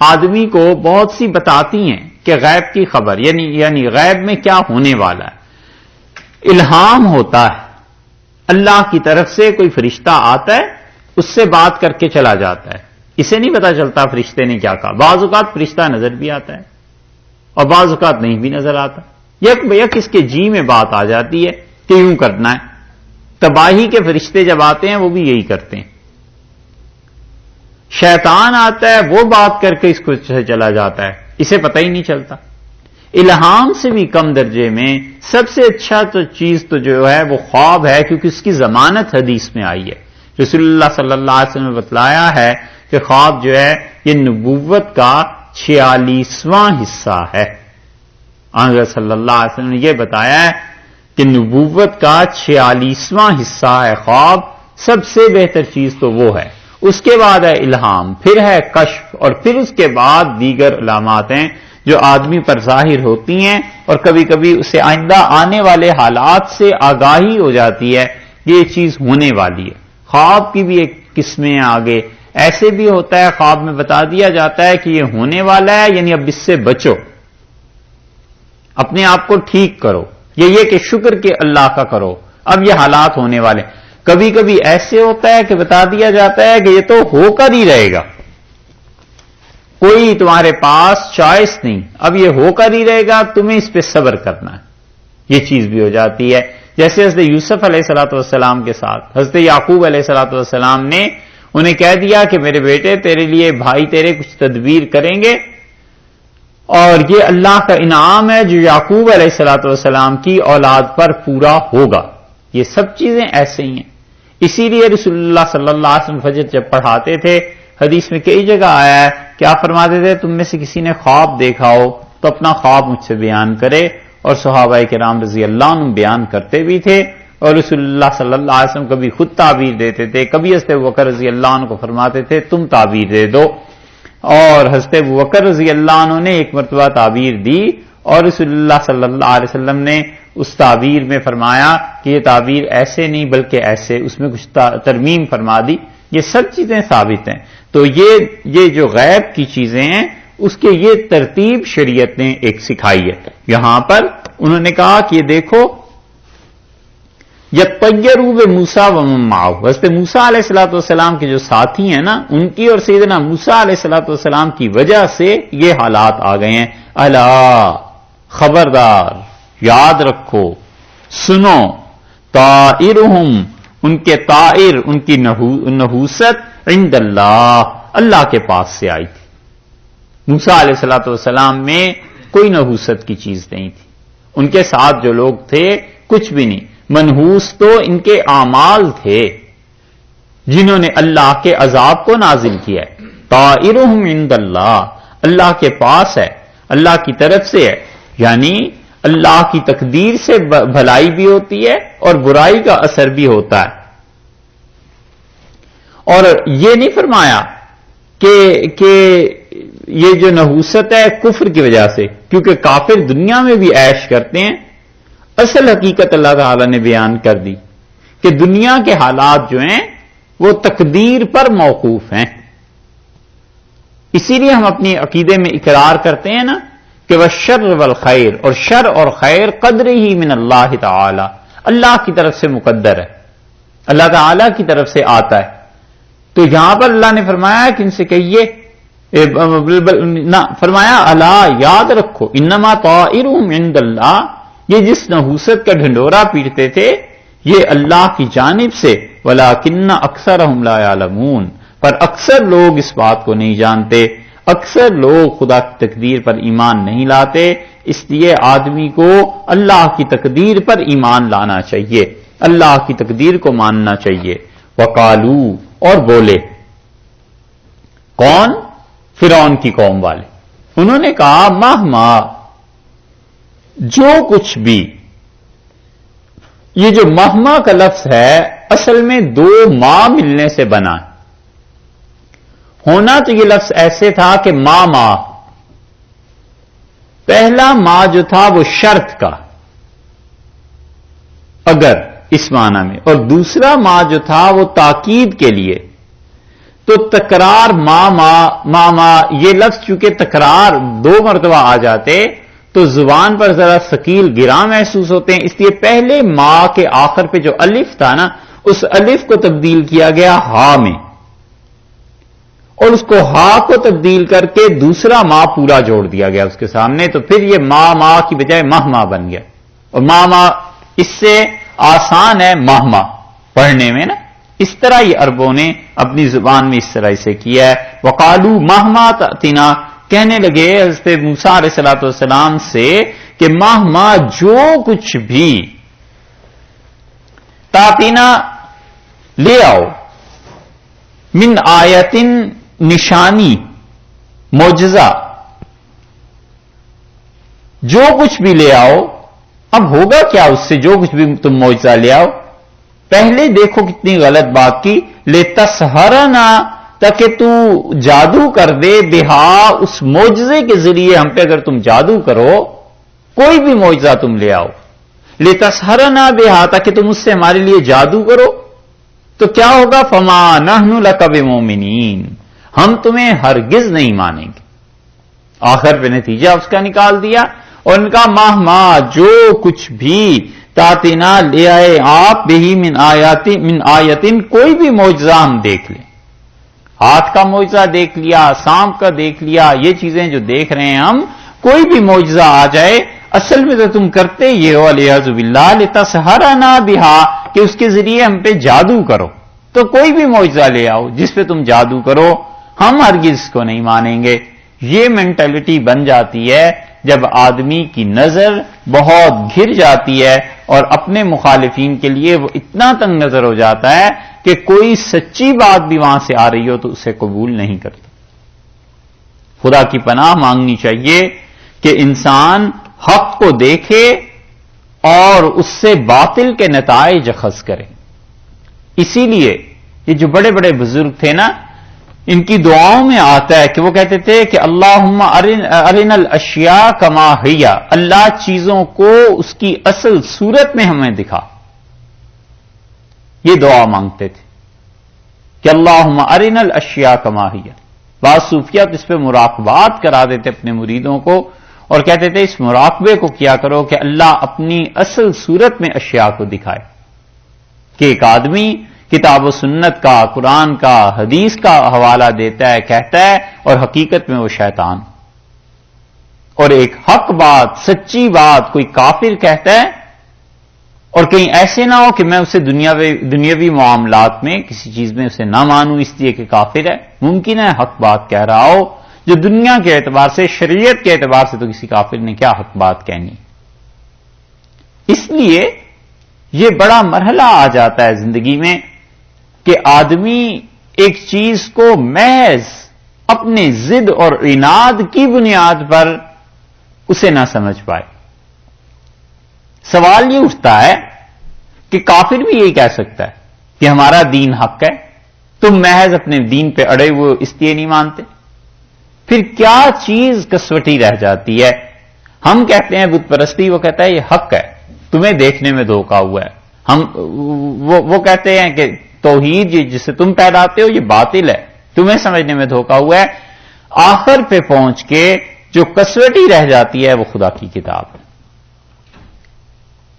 آدمی کو بہت سی بتاتی ہیں کہ غیب کی خبر، یعنی غیب میں کیا ہونے والا ہے۔ الہام ہوتا ہے، اللہ کی طرف سے کوئی فرشتہ آتا ہے، اس سے بات کر کے چلا جاتا ہے، اسے نہیں پتا چلتا فرشتے نے کیا کہا۔ بعض اوقات فرشتہ نظر بھی آتا ہے اور بعض اوقات نہیں بھی نظر آتا، یک بیک اس کے جی میں بات آ جاتی ہے کہ یوں کرنا ہے۔ تباہی کے فرشتے جب آتے ہیں وہ بھی یہی کرتے ہیں۔ شیطان آتا ہے، وہ بات کر کے اس کو چلا جاتا ہے، اسے پتہ ہی نہیں چلتا۔ الہام سے بھی کم درجے میں سب سے اچھا تو چیز تو جو ہے وہ خواب ہے، کیونکہ اس کی ضمانت حدیث میں آئی ہے۔ رسول اللہ صلی اللہ علیہ وسلم نے بتلایا ہے کہ خواب جو ہے یہ نبوت کا 46واں حصہ ہے۔ آنظر صلی اللہ علیہ وسلم نے یہ بتایا ہے کہ نبوت کا 46واں حصہ ہے خواب، سب سے بہتر چیز تو وہ ہے۔ اس کے بعد ہے الہام، پھر ہے کشف، اور پھر اس کے بعد دیگر علامات ہیں جو آدمی پر ظاہر ہوتی ہیں، اور کبھی کبھی اسے آئندہ آنے والے حالات سے آگاہی ہو جاتی ہے کہ یہ چیز ہونے والی ہے۔ خواب کی بھی ایک قسمیں آگے ایسے بھی ہوتا ہے، خواب میں بتا دیا جاتا ہے کہ یہ ہونے والا ہے، یعنی اب اس سے بچو، اپنے آپ کو ٹھیک کرو، یہ کہ شکر کہ اللہ کا کرو، اب یہ حالات ہونے والے۔ کبھی کبھی ایسے ہوتا ہے کہ بتا دیا جاتا ہے کہ یہ تو ہو کر ہی رہے گا، کوئی تمہارے پاس چوائس نہیں، اب یہ ہو کر ہی رہے گا، تمہیں اس پہ صبر کرنا ہے۔ یہ چیز بھی ہو جاتی ہے، جیسے حضرت یوسف علیہ الصلوۃ والسلام کے ساتھ حضرت یعقوب علیہ الصلوۃ والسلام نے انہیں کہہ دیا کہ میرے بیٹے تیرے لیے بھائی تیرے کچھ تدبیر کریں گے، اور یہ اللہ کا انعام ہے جو یعقوب علیہ الصلوۃ والسلام کی اولاد پر پورا ہوگا۔ یہ سب چیزیں ایسے ہی ہیں، اسی لیے رسول اللہ صلی اللہ علیہ وسلم فجر جب پڑھاتے تھے، حدیث میں کئی جگہ آیا ہے کہ آپ فرماتے تھے تم میں سے کسی نے خواب دیکھا ہو تو اپنا خواب مجھ سے بیان کرے، اور صحابہ کرام رضی اللہ عنہ بیان کرتے بھی تھے، اور رسول اللہ صلی اللہ علیہ وسلم کبھی خود تعبیر دیتے تھے، کبھی حضرت ابوبکر رضی اللہ عنہ کو فرماتے تھے تم تعبیر دے دو، اور حضرت ابوبکر رضی اللہ عنہ نے ایک مرتبہ تعبیر دی، اور رسول اللہ صلی اللہ علیہ وسلم نے اس تعبیر میں فرمایا کہ یہ تعبیر ایسے نہیں بلکہ ایسے، اس میں کچھ ترمیم فرما دی۔ یہ سب چیزیں ثابت ہیں۔ تو یہ جو غیب کی چیزیں ہیں اس کے یہ ترتیب شریعت نے ایک سکھائی ہے۔ یہاں پر انہوں نے کہا کہ یہ دیکھو یطیروا بموسیٰ ومن معہ، حضرت موسیٰ علیہ الصلوۃ والسلام کے جو ساتھی ہیں نا، ان کی اور سیدنا موسیٰ علیہ الصلوۃ والسلام کی وجہ سے یہ حالات آ گئے ہیں۔ الا، خبردار، یاد رکھو، سنو، طائرہم، ان کے طائر، ان کی نحوست عند اللہ، اللہ کے پاس سے آئی تھی۔ موسیٰ علیہ الصلوۃ والسلام میں کوئی نحوست کی چیز نہیں تھی، ان کے ساتھ جو لوگ تھے کچھ بھی نہیں، منحوس تو ان کے اعمال تھے جنہوں نے اللہ کے عذاب کو نازل کیا ہے۔ طائرہم عند اللہ، اللہ کے پاس ہے، اللہ کی طرف سے ہے، یعنی اللہ کی تقدیر سے بھلائی بھی ہوتی ہے اور برائی کا اثر بھی ہوتا ہے۔ اور یہ نہیں فرمایا کہ یہ جو نحوست ہے کفر کی وجہ سے، کیونکہ کافر دنیا میں بھی عیش کرتے ہیں، اصل حقیقت اللہ تعالی نے بیان کر دی کہ دنیا کے حالات جو ہیں وہ تقدیر پر موقوف ہیں۔ اسی لیے ہم اپنی عقیدے میں اقرار کرتے ہیں نا کہ والشر والخیر، اور شر اور خیر قدر ہی من اللہ تعالی، اللہ کی طرف سے مقدر ہے، اللہ تعالی کی طرف سے آتا ہے۔ تو یہاں پر اللہ نے فرمایا کہ ان سے کہیے نہ، فرمایا الا، یاد رکھو، انما طائرہم عند اللہ، یہ جس نحوست کا ڈھنڈورا پیٹتے تھے یہ اللہ کی جانب سے، ولکن اکثرہم لا یعلمون، پر اکثر لوگ اس بات کو نہیں جانتے، اکثر لوگ خدا کی تقدیر پر ایمان نہیں لاتے، اس لیے آدمی کو اللہ کی تقدیر پر ایمان لانا چاہیے، اللہ کی تقدیر کو ماننا چاہیے۔ وقالو، اور بولے، کون؟ فرعون کی قوم والے، انہوں نے کہا مہما، جو کچھ بھی، یہ جو مہما کا لفظ ہے اصل میں دو ماں ملنے سے بنا ہے، ہونا تو یہ لفظ ایسے تھا کہ ماں، پہلا ماں جو تھا وہ شرط کا، اگر، اس معنی میں، اور دوسرا ماں جو تھا وہ تاکید کے لیے۔ تو تکرار ماں، یہ لفظ چونکہ تکرار دو مرتبہ آ جاتے تو تو زبان پر ذرا ثقیل گراں محسوس ہوتے ہیں، اس لیے پہلے ما کے آخر پہ جو الف تھا نا، اس الف کو تبدیل کیا گیا ہا میں، اور اس کو ہا کو تبدیل کر کے دوسرا ما پورا جوڑ دیا گیا اس کے سامنے، تو پھر یہ ما کی بجائے ماہ بن گیا، اور ما اس سے آسان ہے ماہ پڑھنے میں نا۔ اس طرح یہ عربوں نے اپنی زبان میں اس طرح سے کیا ہے۔ وقالو مہما تأتنا، کہنے لگے حضرت موسیٰ علیہ الصلوۃ والسلام سے کہ مہما جو کچھ بھی تأتنا لے آؤ، من آیتن نشانی معجزہ، جو کچھ بھی لے آؤ۔ اب ہوگا کیا اس سے جو کچھ بھی تم معجزہ لے آؤ؟ پہلے دیکھو کتنی غلط بات کی، لتسحرنا، تاکہ تو جادو کر دے، بہا، اس معجزے کے ذریعے ہم پہ اگر تم جادو کرو، کوئی بھی معجزہ تم لے آؤ، لتسحرنا بہا، تاکہ تم اس سے ہمارے لیے جادو کرو، تو کیا ہوگا؟ فما نحن لک بمؤمنین، ہم تمہیں ہرگز نہیں مانیں گے۔ آخر پہ نتیجہ اس کا نکال دیا، اور ان کا ماہ جو کچھ بھی تاتنا لے آئے آپ بہی من آیتن، کوئی بھی معجزہ ہم دیکھ لیں، ہاتھ کا معجزہ دیکھ لیا، سانپ کا دیکھ لیا، یہ چیزیں جو دیکھ رہے ہیں ہم، کوئی بھی معجزہ آ جائے، اصل میں تو تم کرتے یہ ہو والعیاذ باللہ لتسحرنا بہا، کہ اس کے ذریعے ہم پہ جادو کرو، تو کوئی بھی معجزہ لے آؤ جس پہ تم جادو کرو، ہم ہرگز کو نہیں مانیں گے۔ یہ مینٹلٹی بن جاتی ہے جب آدمی کی نظر بہت گھر جاتی ہے اور اپنے مخالفین کے لیے وہ اتنا تنگ نظر ہو جاتا ہے کہ کوئی سچی بات بھی وہاں سے آ رہی ہو تو اسے قبول نہیں کرتا۔ خدا کی پناہ مانگنی چاہیے کہ انسان حق کو دیکھے اور اس سے باطل کے نتائج اخذ کرے۔ اسی لیے یہ جو بڑے بڑے بزرگ تھے نا، ان کی دعاؤں میں آتا ہے کہ وہ کہتے تھے کہ اللہم ارنا الاشیاء کما ہی، اللہ چیزوں کو اس کی اصل صورت میں ہمیں دکھا۔ یہ دعا مانگتے تھے کہ اللہم ارنا الاشیاء کما ہی۔ بعض صوفیات اس پہ مراقبات کرا دیتے اپنے مریدوں کو اور کہتے تھے اس مراقبے کو کیا کرو کہ اللہ اپنی اصل صورت میں اشیاء کو دکھائے، کہ ایک آدمی کتاب و سنت کا، قرآن کا، حدیث کا حوالہ دیتا ہے، کہتا ہے، اور حقیقت میں وہ شیطان، اور ایک حق بات، سچی بات کوئی کافر کہتا ہے، اور کہیں ایسے نہ ہو کہ میں اسے دنیاوی معاملات میں کسی چیز میں اسے نہ مانوں اس لیے کہ کافر ہے۔ ممکن ہے حق بات کہہ رہا ہو جو دنیا کے اعتبار سے، شریعت کے اعتبار سے تو کسی کافر نے کیا حق بات کہنی۔ اس لیے یہ بڑا مرحلہ آ جاتا ہے زندگی میں کہ آدمی ایک چیز کو محض اپنے ضد اور عناد کی بنیاد پر اسے نہ سمجھ پائے۔ سوال یہ اٹھتا ہے کہ کافر بھی یہی کہہ سکتا ہے کہ ہمارا دین حق ہے، تم محض اپنے دین پہ اڑے ہوئے اس لیے نہیں مانتے۔ پھر کیا چیز کسوٹی رہ جاتی ہے؟ ہم کہتے ہیں بت پرستی، وہ کہتا ہے یہ حق ہے، تمہیں دیکھنے میں دھوکہ ہوا ہے۔ وہ کہتے ہیں کہ توحید جسے تم پہلاتے ہو یہ باطل ہے، تمہیں سمجھنے میں دھوکہ ہوا ہے۔ آخر پہ پہنچ کے جو کسوٹی رہ جاتی ہے وہ خدا کی کتاب ہے۔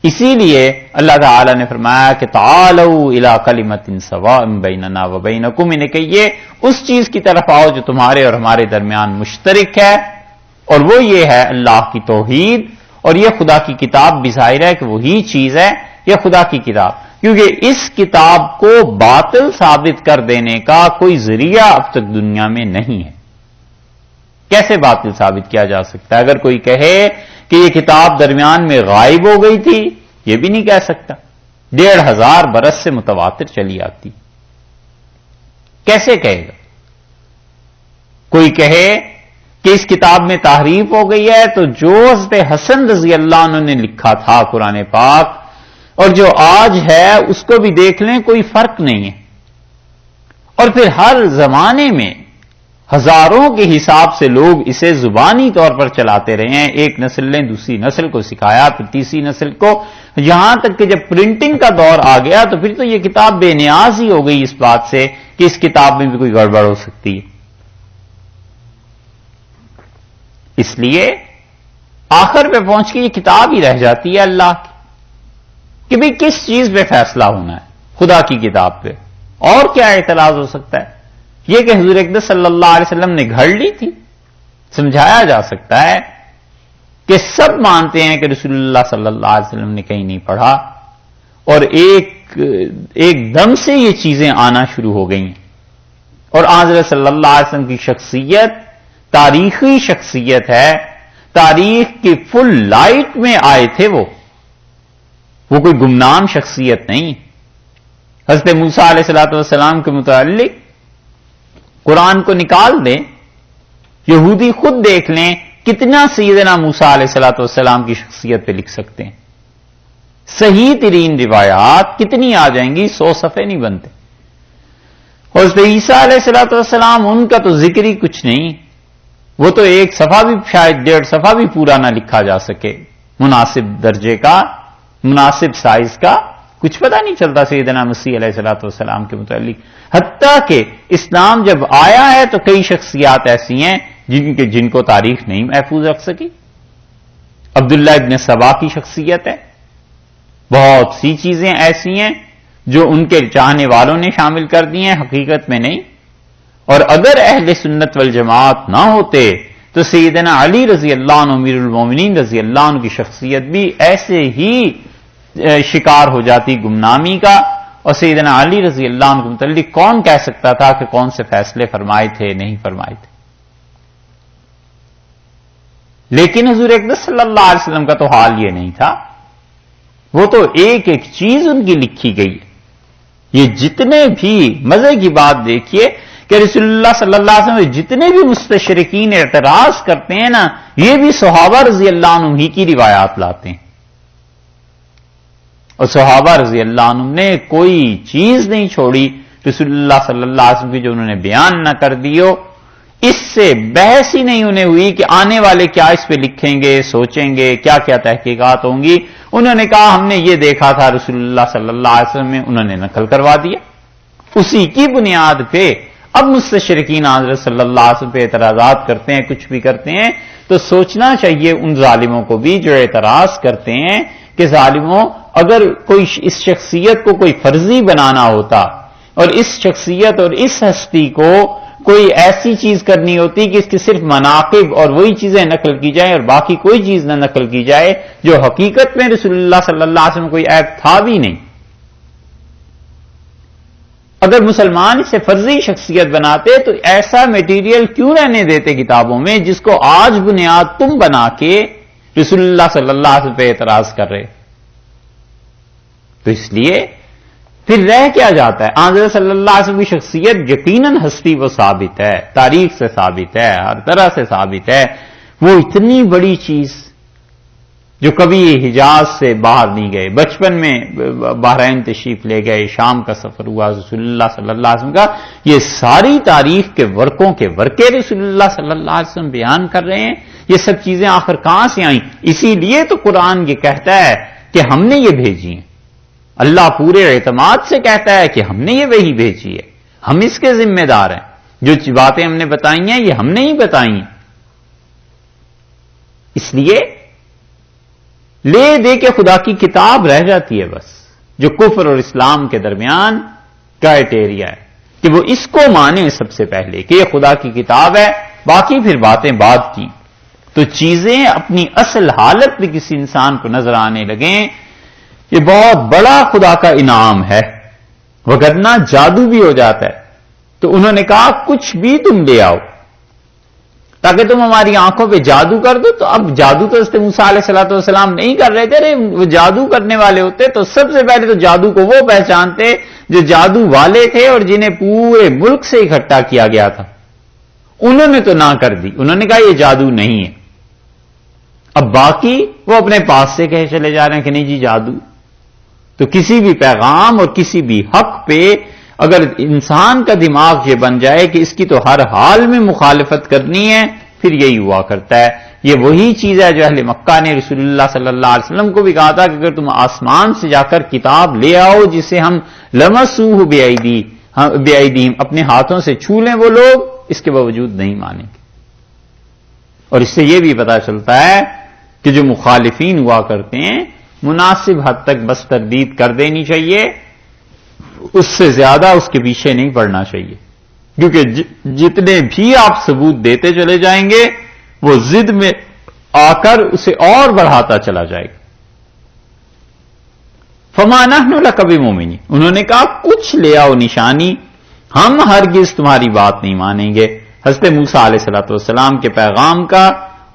اسی لیے اللہ تعالی نے فرمایا کہ تعالوا الی کلمۃ سواء بیننا وبینکم، انہیں کہیے اس چیز کی طرف آؤ جو تمہارے اور ہمارے درمیان مشترک ہے، اور وہ یہ ہے اللہ کی توحید، اور یہ خدا کی کتاب بھی ظاہر ہے کہ وہی چیز ہے، یہ خدا کی کتاب، کیونکہ اس کتاب کو باطل ثابت کر دینے کا کوئی ذریعہ اب تک دنیا میں نہیں ہے۔ کیسے باطل ثابت کیا جا سکتا ہے؟ اگر کوئی کہے کہ یہ کتاب درمیان میں غائب ہو گئی تھی، یہ بھی نہیں کہہ سکتا، 1500 برس سے متواتر چلی آتی، کیسے کہے گا؟ کوئی کہے کہ اس کتاب میں تحریف ہو گئی ہے، تو جو حضرت حسن رضی اللہ عنہ نے لکھا تھا قرآن پاک اور جو آج ہے اس کو بھی دیکھ لیں، کوئی فرق نہیں ہے۔ اور پھر ہر زمانے میں ہزاروں کے حساب سے لوگ اسے زبانی طور پر چلاتے رہے ہیں، ایک نسل نے دوسری نسل کو سکھایا، پھر تیسری نسل کو، یہاں تک کہ جب پرنٹنگ کا دور آ گیا تو پھر تو یہ کتاب بے نیاز ہی ہو گئی اس بات سے کہ اس کتاب میں بھی کوئی گڑبڑ ہو سکتی ہے۔ اس لیے آخر پہ پہنچ کے یہ کتاب ہی رہ جاتی ہے اللہ کی کہ بھئی کس چیز پہ فیصلہ ہونا ہے، خدا کی کتاب پہ، اور کیا اعتراض ہو سکتا ہے؟ یہ کہ حضور اقدس صلی اللہ علیہ وسلم نے گھڑ لی تھی، سمجھایا جا سکتا ہے کہ سب مانتے ہیں کہ رسول اللہ صلی اللہ علیہ وسلم نے کہیں نہیں پڑھا، اور ایک دم سے یہ چیزیں آنا شروع ہو گئی ہیں، اور حضرت صلی اللہ علیہ وسلم کی شخصیت تاریخی شخصیت ہے، تاریخ کی فل لائٹ میں آئے تھے وہ کوئی گمنام شخصیت نہیں۔ حضرت موسیٰ علیہ السلام کے متعلق قرآن کو نکال دیں، یہودی خود دیکھ لیں کتنا سیدنا موسیٰ علیہ السلام کی شخصیت پہ لکھ سکتے ہیں، صحیح ترین روایات کتنی آ جائیں گی، 100 صفحے نہیں بنتے۔ حضرت عیسیٰ علیہ السلام ان کا تو ذکر ہی کچھ نہیں، وہ تو ایک صفحہ بھی شاید 1.5 صفحہ بھی پورا نہ لکھا جا سکے، مناسب درجے کا، مناسب سائز کا، کچھ پتہ نہیں چلتا سیدنا مسیح علیہ السلام کے متعلق۔ حتیٰ کہ اسلام جب آیا ہے تو کئی شخصیات ایسی ہیں جن کو تاریخ نہیں محفوظ رکھ سکی۔ عبداللہ ابن سبا کی شخصیت ہے، بہت سی چیزیں ایسی ہیں جو ان کے چاہنے والوں نے شامل کر دی ہیں، حقیقت میں نہیں۔ اور اگر اہل سنت والجماعت نہ ہوتے تو سیدنا علی رضی اللہ عنہ امیر المومنین رضی اللہ عنہ کی شخصیت بھی ایسے ہی شکار ہو جاتی گمنامی کا، اور سیدنا علی رضی اللہ عنہ کے متعلق کون کہہ سکتا تھا کہ کون سے فیصلے فرمائے تھے نہیں فرمائے تھے۔ لیکن حضور اقدس صلی اللہ علیہ وسلم کا تو حال یہ نہیں تھا، وہ تو ایک ایک چیز ان کی لکھی گئی ہے۔ یہ جتنے بھی مزے کی بات دیکھیے کہ رسول اللہ صلی اللہ علیہ وسلم جتنے بھی مستشرقین اعتراض کرتے ہیں نا، یہ بھی صحابہ رضی اللہ عنہ ہی کی روایات لاتے ہیں، اور صحابہ رضی اللہ عنہ نے کوئی چیز نہیں چھوڑی رسول اللہ صلی اللہ علیہ وسلم کی جو انہوں نے بیان نہ کر دی ہو۔ اس سے بحث ہی نہیں انہیں ہوئی کہ آنے والے کیا اس پہ لکھیں گے، سوچیں گے، کیا کیا تحقیقات ہوں گی۔ انہوں نے کہا ہم نے یہ دیکھا تھا رسول اللہ صلی اللہ علیہ وسلم میں، انہوں نے نقل کروا دیا، اسی کی بنیاد پہ اب مستشرقین حضرت صلی اللہ علیہ وسلم پہ اعتراضات کرتے ہیں، کچھ بھی کرتے ہیں، تو سوچنا چاہیے ان ظالموں کو بھی جو اعتراض کرتے ہیں کہ ظالموں، اگر کوئی اس شخصیت کو کوئی فرضی بنانا ہوتا اور اس شخصیت اور اس ہستی کو کوئی ایسی چیز کرنی ہوتی کہ اس کے صرف مناقب اور وہی چیزیں نقل کی جائیں اور باقی کوئی چیز نہ نقل کی جائے جو حقیقت میں رسول اللہ صلی اللہ علیہ وسلم کوئی عیب تھا بھی نہیں۔ اگر مسلمان اسے فرضی شخصیت بناتے تو ایسا میٹیریل کیوں رہنے دیتے کتابوں میں جس کو آج بنیاد تم بنا کے رسول اللہ صلی اللہ علیہ وسلم پہ اعتراض کر رہے؟ تو اس لیے پھر رہ کیا جاتا ہے؟ حضرت صلی اللہ علیہ وسلم کی شخصیت یقیناً ہستی وہ ثابت ہے، تاریخ سے ثابت ہے، ہر طرح سے ثابت ہے۔ وہ اتنی بڑی چیز جو کبھی حجاز سے باہر نہیں گئے، بچپن میں بحرین تشریف لے گئے، شام کا سفر ہوا رسول اللہ صلی اللہ علیہ وسلم کا، یہ ساری تاریخ کے ورقوں کے ورقے رسول اللہ صلی اللہ علیہ وسلم بیان کر رہے ہیں۔ یہ سب چیزیں آخر کہاں سے آئیں؟ اسی لیے تو قرآن یہ کہتا ہے کہ ہم نے یہ بھیجی ہیں، اللہ پورے اعتماد سے کہتا ہے کہ ہم نے یہ وحی بھیجی ہے، ہم اس کے ذمہ دار ہیں، جو باتیں ہم نے بتائی ہیں یہ ہم نے ہی بتائی ہیں۔ اس لیے لے دے کے خدا کی کتاب رہ جاتی ہے بس، جو کفر اور اسلام کے درمیان کرائٹیریا ہے کہ وہ اس کو مانے سب سے پہلے کہ یہ خدا کی کتاب ہے، باقی پھر باتیں بعد کی۔ تو چیزیں اپنی اصل حالت میں کسی انسان کو نظر آنے لگیں، یہ بہت بڑا خدا کا انعام ہے، وگرنہ جادو بھی ہو جاتا ہے۔ تو انہوں نے کہا کچھ بھی تم لے آؤ تاکہ تم ہماری آنکھوں پہ جادو کر دو۔ تو اب جادو تو حضرت موسیٰ علیہ السلام نہیں کر رہے تھے، وہ جادو کرنے والے ہوتے تو سب سے پہلے تو جادو کو وہ پہچانتے جو جادو والے تھے اور جنہیں پورے ملک سے اکٹھا کیا گیا تھا۔ انہوں نے تو نہ کر دی، انہوں نے کہا یہ جادو نہیں ہے۔ اب باقی وہ اپنے پاس سے کہے چلے جا رہے ہیں کہ نہیں جی جادو۔ تو کسی بھی پیغام اور کسی بھی حق پہ اگر انسان کا دماغ یہ بن جائے کہ اس کی تو ہر حال میں مخالفت کرنی ہے، پھر یہی ہوا کرتا ہے۔ یہ وہی چیز ہے جو اہل مکہ نے رسول اللہ صلی اللہ علیہ وسلم کو بھی کہا تھا کہ اگر تم آسمان سے جا کر کتاب لے آؤ جسے ہم لمسوہ بِأَيْدِیہِم اپنے ہاتھوں سے چھو لیں، وہ لوگ اس کے باوجود نہیں مانیں گے۔ اور اس سے یہ بھی پتا چلتا ہے کہ جو مخالفین ہوا کرتے ہیں مناسب حد تک بس تردید کر دینی چاہیے، اس سے زیادہ اس کے پیچھے نہیں پڑنا چاہیے، کیونکہ جتنے بھی آپ ثبوت دیتے چلے جائیں گے وہ ضد میں آ کر اسے اور بڑھاتا چلا جائے گا۔ فما نحن لک بمؤمنین، انہوں نے کہا کچھ لے آؤ نشانی، ہم ہرگز تمہاری بات نہیں مانیں گے۔ حضرت موسیٰ علیہ السلام کے پیغام کا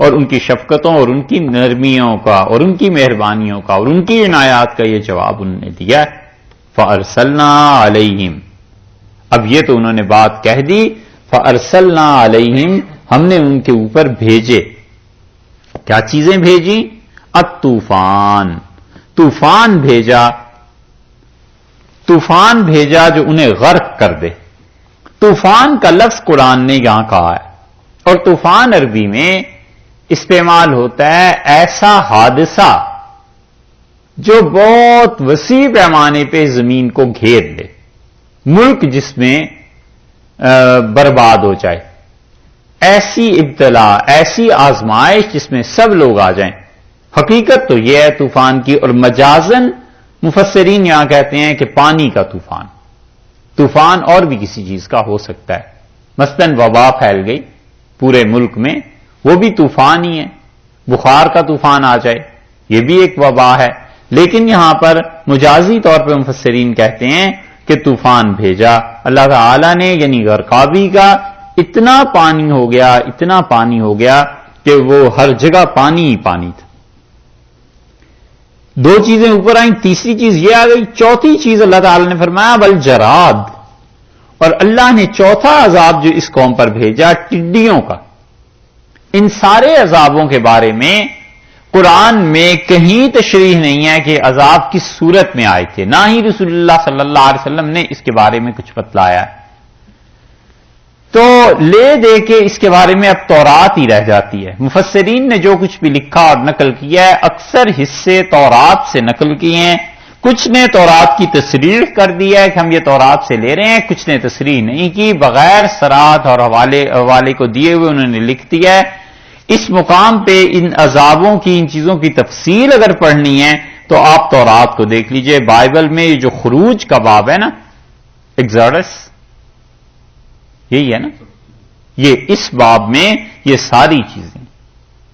اور ان کی شفقتوں اور ان کی نرمیوں کا اور ان کی مہربانیوں کا اور ان کی عنایات کا یہ جواب انہوں نے دیا۔ فَأَرْسَلْنَا عَلَيْهِمْ، اب یہ تو انہوں نے بات کہہ دی، فَأَرْسَلْنَا عَلَيْهِمْ، ہم نے ان کے اوپر بھیجے، کیا چیزیں بھیجی؟ الطوفان، طوفان بھیجا، طوفان بھیجا جو انہیں غرق کر دے۔ طوفان کا لفظ قرآن نے یہاں کہا ہے، اور طوفان عربی میں استعمال ہوتا ہے ایسا حادثہ جو بہت وسیع پیمانے پہ زمین کو گھیر لے، ملک جس میں برباد ہو جائے، ایسی ابتلا، ایسی آزمائش جس میں سب لوگ آ جائیں۔ حقیقت تو یہ ہے طوفان کی، اور مجازن مفسرین یہاں کہتے ہیں کہ پانی کا طوفان، طوفان اور بھی کسی چیز کا ہو سکتا ہے، مثلاً وبا پھیل گئی پورے ملک میں، وہ بھی طوفان ہی ہے، بخار کا طوفان آ جائے یہ بھی ایک وبا ہے، لیکن یہاں پر مجازی طور پہ مفسرین کہتے ہیں کہ طوفان بھیجا اللہ تعالی نے، یعنی غرقابی کا، اتنا پانی ہو گیا، اتنا پانی ہو گیا کہ وہ ہر جگہ پانی ہی پانی تھا۔ دو چیزیں اوپر آئیں، تیسری چیز یہ آ گئی، چوتھی چیز اللہ تعالی نے فرمایا والجراد، اور اللہ نے چوتھا عذاب جو اس قوم پر بھیجا ٹڈیوں کا۔ ان سارے عذابوں کے بارے میں قرآن میں کہیں تشریح نہیں ہے کہ عذاب کس صورت میں آئے تھے، نہ ہی رسول اللہ صلی اللہ علیہ وسلم نے اس کے بارے میں کچھ بتلایا ہے۔ تو لے دے کے اس کے بارے میں اب تورات ہی رہ جاتی ہے۔ مفسرین نے جو کچھ بھی لکھا اور نقل کیا ہے اکثر حصے تورات سے نقل کیے ہیں، کچھ نے تورات کی تصریح کر دیا ہے کہ ہم یہ تورات سے لے رہے ہیں، کچھ نے تصریح نہیں کی، بغیر سراحت اور حوالے کو دیے ہوئے انہوں نے لکھ دیا ہے۔ اس مقام پہ ان عذابوں کی، ان چیزوں کی تفصیل اگر پڑھنی ہے تو آپ تورات کو دیکھ لیجئے، بائبل میں یہ جو خروج کا باب ہے نا، ایگزوڈس، یہی ہے نا، یہ اس باب میں یہ ساری چیزیں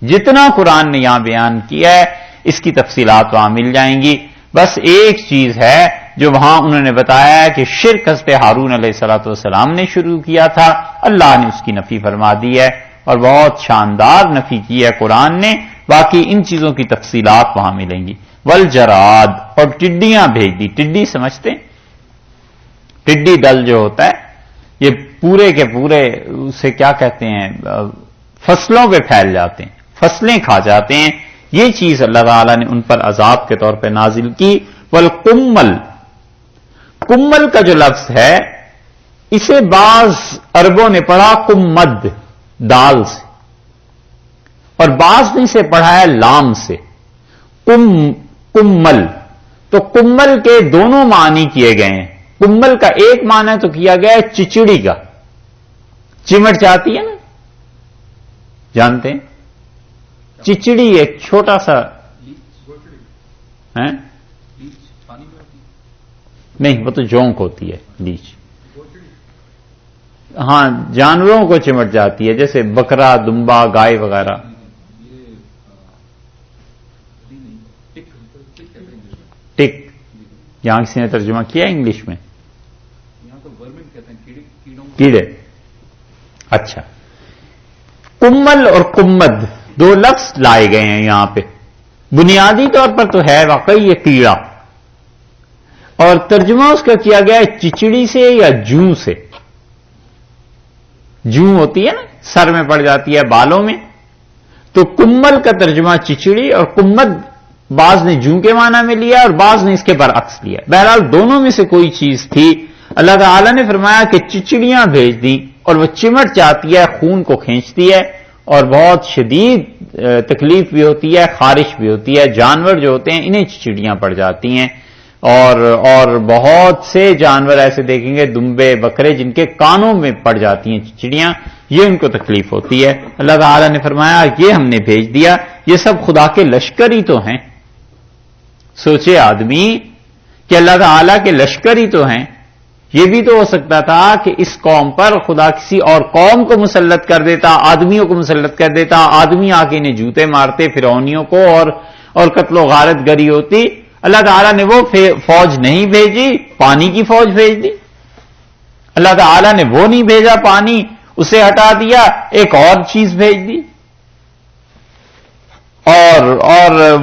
جتنا قرآن نے یہاں بیان کیا ہے اس کی تفصیلات وہاں مل جائیں گی۔ بس ایک چیز ہے جو وہاں انہوں نے بتایا ہے کہ شرک حضرت ہارون علیہ السلام نے شروع کیا تھا، اللہ نے اس کی نفی فرما دی ہے، اور بہت شاندار نفی کی ہے قرآن نے۔ باقی ان چیزوں کی تفصیلات وہاں ملیں گی۔ والجراد، اور ٹڈیاں بھیج دی۔ ٹڈی سمجھتے ہیں؟ ٹڈی دل جو ہوتا ہے یہ پورے کے پورے اسے کیا کہتے ہیں، فصلوں پہ پھیل جاتے ہیں، فصلیں کھا جاتے ہیں۔ یہ چیز اللہ تعالیٰ نے ان پر عذاب کے طور پہ نازل کی۔ والقمل، کمل کا جو لفظ ہے اسے بعض عربوں نے پڑھا کمد دال سے، اور بعض نے اسے پڑھا ہے لام سے، کمل۔ تو کمل کے دونوں معنی کیے گئے ہیں۔ کمل کا ایک معنی تو کیا گیا ہے چچڑی کا، چمٹ جاتی ہے نا، جانتے ہیں چچڑی ایک چھوٹا سا نہیں، وہ تو جونک ہوتی ہے لیچ، ہاں جانوروں کو چمٹ جاتی ہے، جیسے بکرا، دمبا، گائے وغیرہ۔ ٹک، یہاں کسی نے ترجمہ کیا انگلش میں؟ کیڑے۔ اچھا، کمل اور کمد دو لفظ لائے گئے ہیں یہاں پہ، بنیادی طور پر تو ہے واقعی یہ کیڑا، اور ترجمہ اس کا کیا گیا ہے چچڑی سے یا جوں سے۔ جوں ہوتی ہے نا، سر میں پڑ جاتی ہے، بالوں میں، تو کمل کا ترجمہ چچڑی، اور کمد بعض نے جوں کے معنی میں لیا اور بعض نے اس کے برعکس لیا۔ بہرحال دونوں میں سے کوئی چیز تھی۔ اللہ تعالیٰ نے فرمایا کہ چچڑیاں بھیج دیں، اور وہ چمٹ جاتی ہے، خون کو کھینچتی ہے، اور بہت شدید تکلیف بھی ہوتی ہے، خارش بھی ہوتی ہے۔ جانور جو ہوتے ہیں انہیں چچڑیاں پڑ جاتی ہیں۔ اور بہت سے جانور ایسے دیکھیں گے، دمبے، بکرے، جن کے کانوں میں پڑ جاتی ہیں چڑیاں، یہ ان کو تکلیف ہوتی ہے۔ اللہ تعالیٰ نے فرمایا یہ ہم نے بھیج دیا، یہ سب خدا کے لشکر ہی تو ہیں۔ سوچے آدمی کہ اللہ تعالیٰ کے لشکر ہی تو ہیں۔ یہ بھی تو ہو سکتا تھا کہ اس قوم پر خدا کسی اور قوم کو مسلط کر دیتا، آدمیوں کو مسلط کر دیتا، آدمی آ کے انہیں جوتے مارتے فرعونیوں کو، اور قتل و غارت گری ہوتی۔ اللہ تعالیٰ نے وہ فوج نہیں بھیجی، پانی کی فوج بھیج دی۔ اللہ تعالیٰ نے وہ نہیں بھیجا پانی، اسے ہٹا دیا، ایک اور چیز بھیج دی، اور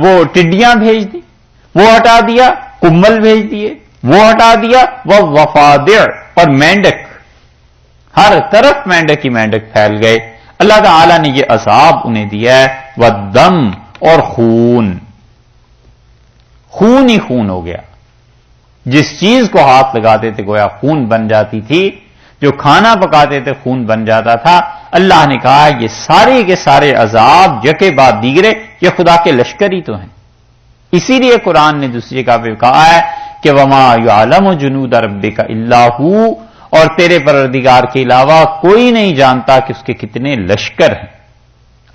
وہ ٹڈیاں بھیج دی، وہ ہٹا دیا، کمل بھیج دیے، وہ ہٹا دیا، وہ وفادع اور مینڈک، ہر طرف مینڈک ہی مینڈک پھیل گئے۔ اللہ تعالیٰ نے یہ عذاب انہیں دیا ہے، والدم اور خون ہی خون ہو گیا۔ جس چیز کو ہاتھ لگاتے تھے گویا خون بن جاتی تھی، جو کھانا پکاتے تھے خون بن جاتا تھا۔ اللہ نے کہا یہ سارے کے سارے عذاب یکے بعد دیگرے یہ خدا کے لشکر ہی تو ہیں۔ اسی لیے قرآن نے دوسری جگہ پہ کہا ہے کہ وما یعلم جنود ربک الا ہو، اور تیرے پروردگار کے علاوہ کوئی نہیں جانتا کہ اس کے کتنے لشکر ہیں۔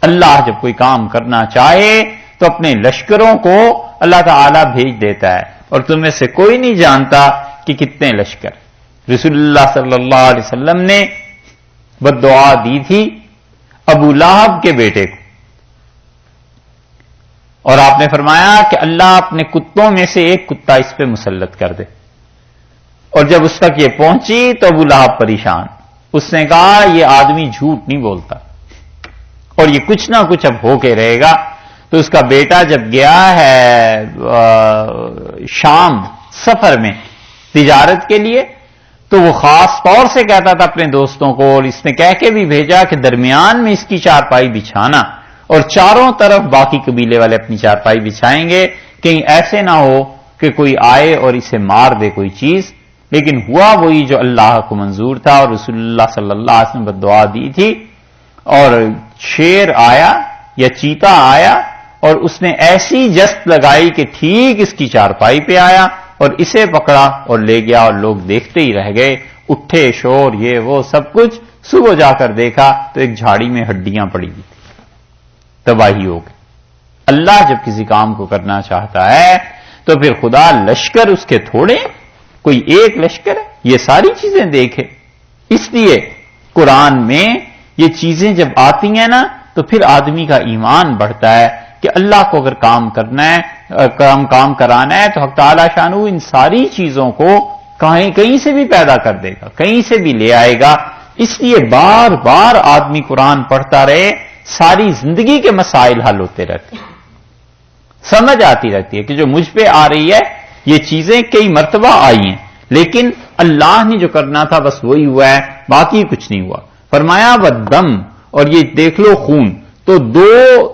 اللہ جب کوئی کام کرنا چاہے تو اپنے لشکروں کو اللہ تعالیٰ بھیج دیتا ہے، اور تم میں سے کوئی نہیں جانتا کہ کتنے لشکر۔ رسول اللہ صلی اللہ علیہ وسلم نے بددعا دی تھی ابو لہب کے بیٹے کو، اور آپ نے فرمایا کہ اللہ اپنے کتوں میں سے ایک کتا اس پہ مسلط کر دے، اور جب اس تک یہ پہنچی تو ابو لہب پریشان، اس نے کہا یہ آدمی جھوٹ نہیں بولتا اور یہ کچھ نہ کچھ اب ہو کے رہے گا۔ تو اس کا بیٹا جب گیا ہے شام سفر میں تجارت کے لیے، تو وہ خاص طور سے کہتا تھا اپنے دوستوں کو، اور اس نے کہہ کے بھی بھیجا کہ درمیان میں اس کی چارپائی بچھانا، اور چاروں طرف باقی قبیلے والے اپنی چارپائی بچھائیں گے، کہیں ایسے نہ ہو کہ کوئی آئے اور اسے مار دے کوئی چیز۔ لیکن ہوا وہی جو اللہ کو منظور تھا، اور رسول اللہ صلی اللہ علیہ وسلم بددعا دی تھی، اور شیر آیا یا چیتا آیا اور اس نے ایسی جست لگائی کہ ٹھیک اس کی چارپائی پہ آیا اور اسے پکڑا اور لے گیا، اور لوگ دیکھتے ہی رہ گئے، اٹھے شور یہ وہ سب کچھ۔ صبح جا کر دیکھا تو ایک جھاڑی میں ہڈیاں پڑی ہوئی تھی، تباہی ہو گئی۔ اللہ جب کسی کام کو کرنا چاہتا ہے تو پھر خدا لشکر اس کے تھوڑے، کوئی ایک لشکر ہے، یہ ساری چیزیں دیکھے۔ اس لیے قرآن میں یہ چیزیں جب آتی ہیں نا تو پھر آدمی کا ایمان بڑھتا ہے کہ اللہ کو اگر کام کرنا ہے، کام کرانا ہے، تو حق تعالی شانہ ان ساری چیزوں کو کہیں سے بھی پیدا کر دے گا، کہیں سے بھی لے آئے گا۔ اس لیے بار بار آدمی قرآن پڑھتا رہے، ساری زندگی کے مسائل حل ہوتے رہتے ہیں، سمجھ آتی رہتی ہے کہ جو مجھ پہ آ رہی ہے یہ چیزیں کئی مرتبہ آئی ہیں، لیکن اللہ نے جو کرنا تھا بس وہی ہوا ہے، باقی کچھ نہیں ہوا۔ فرمایا والدم، اور یہ دیکھ لو خون، تو دو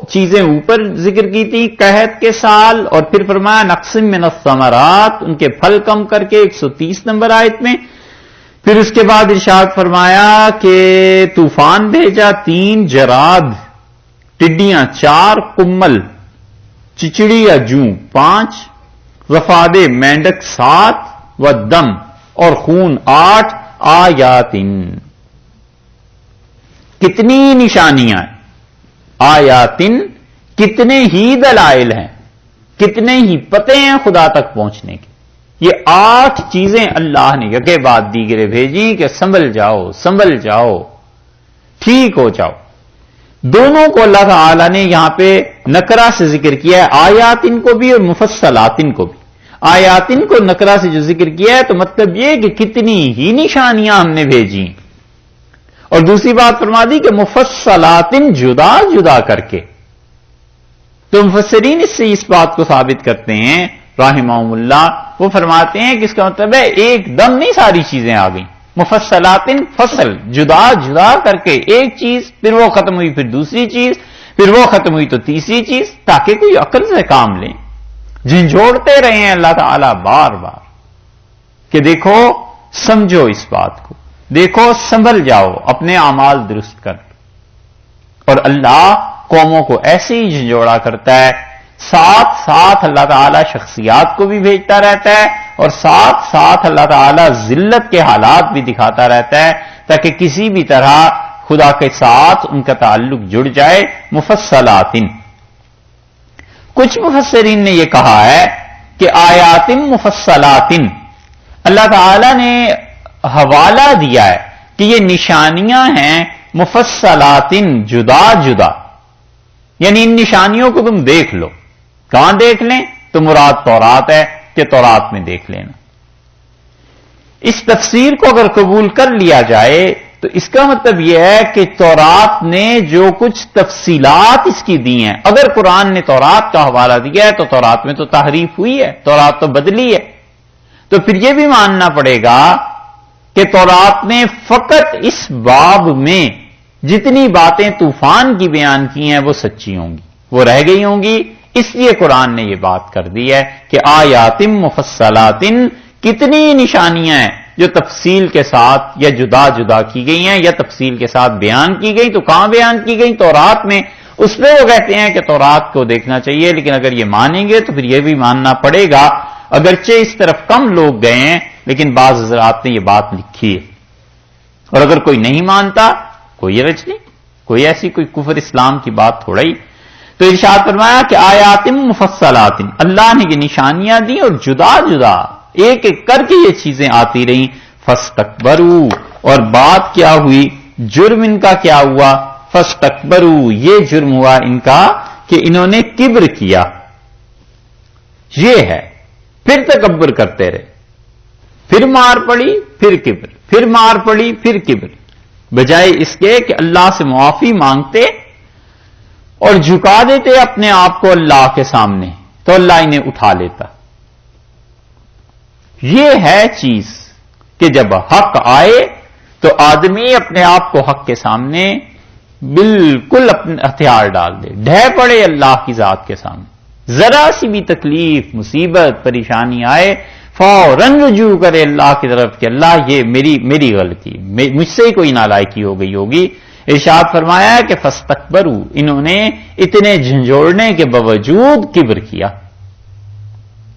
چیزیں اوپر ذکر کی تھی، قحط کے سال، اور پھر فرمایا نقسم من الثمرات، ان کے پھل کم کر کے 130 نمبر آیت میں۔ پھر اس کے بعد ارشاد فرمایا کہ طوفان بھیجا، 3 جراد، ٹڈیاں 4، کمل چچڑی یا جوں 5، وفادے مینڈک 7، والدم اور خون 8، آیاتن، کتنی نشانیاں ہیں، آیاتن کتنے ہی دلائل ہیں، کتنے ہی پتے ہیں خدا تک پہنچنے کے۔ یہ 8 چیزیں اللہ نے یکے بعد دیگرے بھیجی کہ سنبھل جاؤ، سنبھل جاؤ، ٹھیک ہو جاؤ۔ دونوں کو اللہ تعالی نے یہاں پہ نکرہ سے ذکر کیا ہے، آیاتن کو بھی اور مفصلاتن کو بھی۔ آیاتن کو نکرہ سے جو ذکر کیا ہے تو مطلب یہ کہ کتنی ہی نشانیاں ہم نے بھیجی، اور دوسری بات فرما دی کہ مفصلاتن، جدا جدا کر کے۔ تو مفسرین اس سے اس بات کو ثابت کرتے ہیں رحمہم اللہ، وہ فرماتے ہیں کہ اس کا مطلب ہے ایک دم نہیں ساری چیزیں آ گئیں، مفصلاتن فصل، جدا جدا کر کے ایک چیز، پھر وہ ختم ہوئی پھر دوسری چیز، پھر وہ ختم ہوئی تو تیسری چیز، تاکہ کوئی عقل سے کام لیں۔ جھنجھوڑتے رہے ہیں اللہ تعالیٰ بار بار کہ دیکھو سمجھو اس بات کو، دیکھو سنبھل جاؤ، اپنے اعمال درست کر۔ اور اللہ قوموں کو ایسے ہی جھنجھوڑا کرتا ہے ساتھ ساتھ اللہ تعالیٰ شخصیات کو بھی بھیجتا رہتا ہے اور ساتھ ساتھ اللہ تعالیٰ ذلت کے حالات بھی دکھاتا رہتا ہے تاکہ کسی بھی طرح خدا کے ساتھ ان کا تعلق جڑ جائے. مفصلات، کچھ مفسرین نے یہ کہا ہے کہ آیات مفصلات، اللہ تعالیٰ نے حوالہ دیا ہے کہ یہ نشانیاں ہیں مفصلات، جدا جدا، یعنی ان نشانیوں کو تم دیکھ لو. کہاں دیکھ لیں؟ تو مراد تورات ہے کہ تورات میں دیکھ لینا. اس تفسیر کو اگر قبول کر لیا جائے تو اس کا مطلب یہ ہے کہ تورات نے جو کچھ تفصیلات اس کی دی ہیں، اگر قرآن نے تورات کا حوالہ دیا ہے تو تورات میں تو تحریف ہوئی ہے، تورات تو بدلی ہے. تو پھر یہ بھی ماننا پڑے گا کہ تورات نے فقط اس باب میں جتنی باتیں طوفان کی بیان کی ہیں وہ سچی ہوں گی، وہ رہ گئی ہوں گی. اس لیے قرآن نے یہ بات کر دی ہے کہ آیات مفصلات، کتنی نشانیاں ہیں جو تفصیل کے ساتھ یا جدا جدا کی گئی ہیں یا تفصیل کے ساتھ بیان کی گئی. تو کہاں بیان کی گئی؟ تورات میں. اس پہ وہ کہتے ہیں کہ تورات کو دیکھنا چاہیے، لیکن اگر یہ مانیں گے تو پھر یہ بھی ماننا پڑے گا، اگرچہ اس طرف کم لوگ گئے ہیں لیکن بعض حضرات نے یہ بات لکھی ہے. اور اگر کوئی نہیں مانتا کوئی حرج نہیں، کوئی ایسی کوئی کفر اسلام کی بات تھوڑا ہی. تو ارشاد فرمایا کہ آیات مفصلات، اللہ نے یہ نشانیاں دی اور جدا جدا ایک ایک کر کے یہ چیزیں آتی رہیں. فاستکبروا، اور بات کیا ہوئی؟ جرم ان کا کیا ہوا؟ فاستکبروا، یہ جرم ہوا ان کا کہ انہوں نے کبر کیا. یہ ہے، پھر تکبر کرتے رہے، پھر مار پڑی، پھر کبر، پھر مار پڑی، پھر کبر. بجائے اس کے کہ اللہ سے معافی مانگتے اور جھکا دیتے اپنے آپ کو اللہ کے سامنے تو اللہ انہیں اٹھا لیتا. یہ ہے چیز کہ جب حق آئے تو آدمی اپنے آپ کو حق کے سامنے بالکل اپنے ہتھیار ڈال دے، ڈھہ پڑے اللہ کی ذات کے سامنے. ذرا سی بھی تکلیف، مصیبت، پریشانی آئے فوراً رجوع کرے اللہ کی طرف کہ اللہ یہ میری غلطی، مجھ سے ہی کوئی نالائکی ہو گئی ہوگی. ارشاد فرمایا ہے کہ فاستکبروا، انہوں نے اتنے جھنجھوڑنے کے باوجود کبر کیا.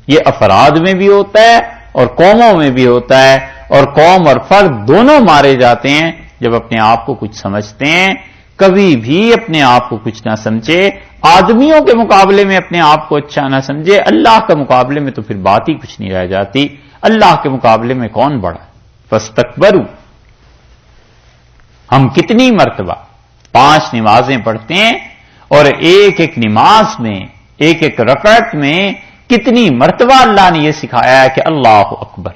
یہ افراد میں بھی ہوتا ہے اور قوموں میں بھی ہوتا ہے، اور قوم اور فرد دونوں مارے جاتے ہیں جب اپنے آپ کو کچھ سمجھتے ہیں. کبھی بھی اپنے آپ کو کچھ نہ سمجھے، آدمیوں کے مقابلے میں اپنے آپ کو اچھا نہ سمجھے، اللہ کے مقابلے میں تو پھر بات ہی کچھ نہیں رہ جاتی. اللہ کے مقابلے میں کون بڑا؟ فاستکبروا. ہم کتنی مرتبہ 5 نمازیں پڑھتے ہیں اور ایک ایک نماز میں، ایک ایک رکعت میں کتنی مرتبہ اللہ نے یہ سکھایا ہے کہ اللہ اکبر.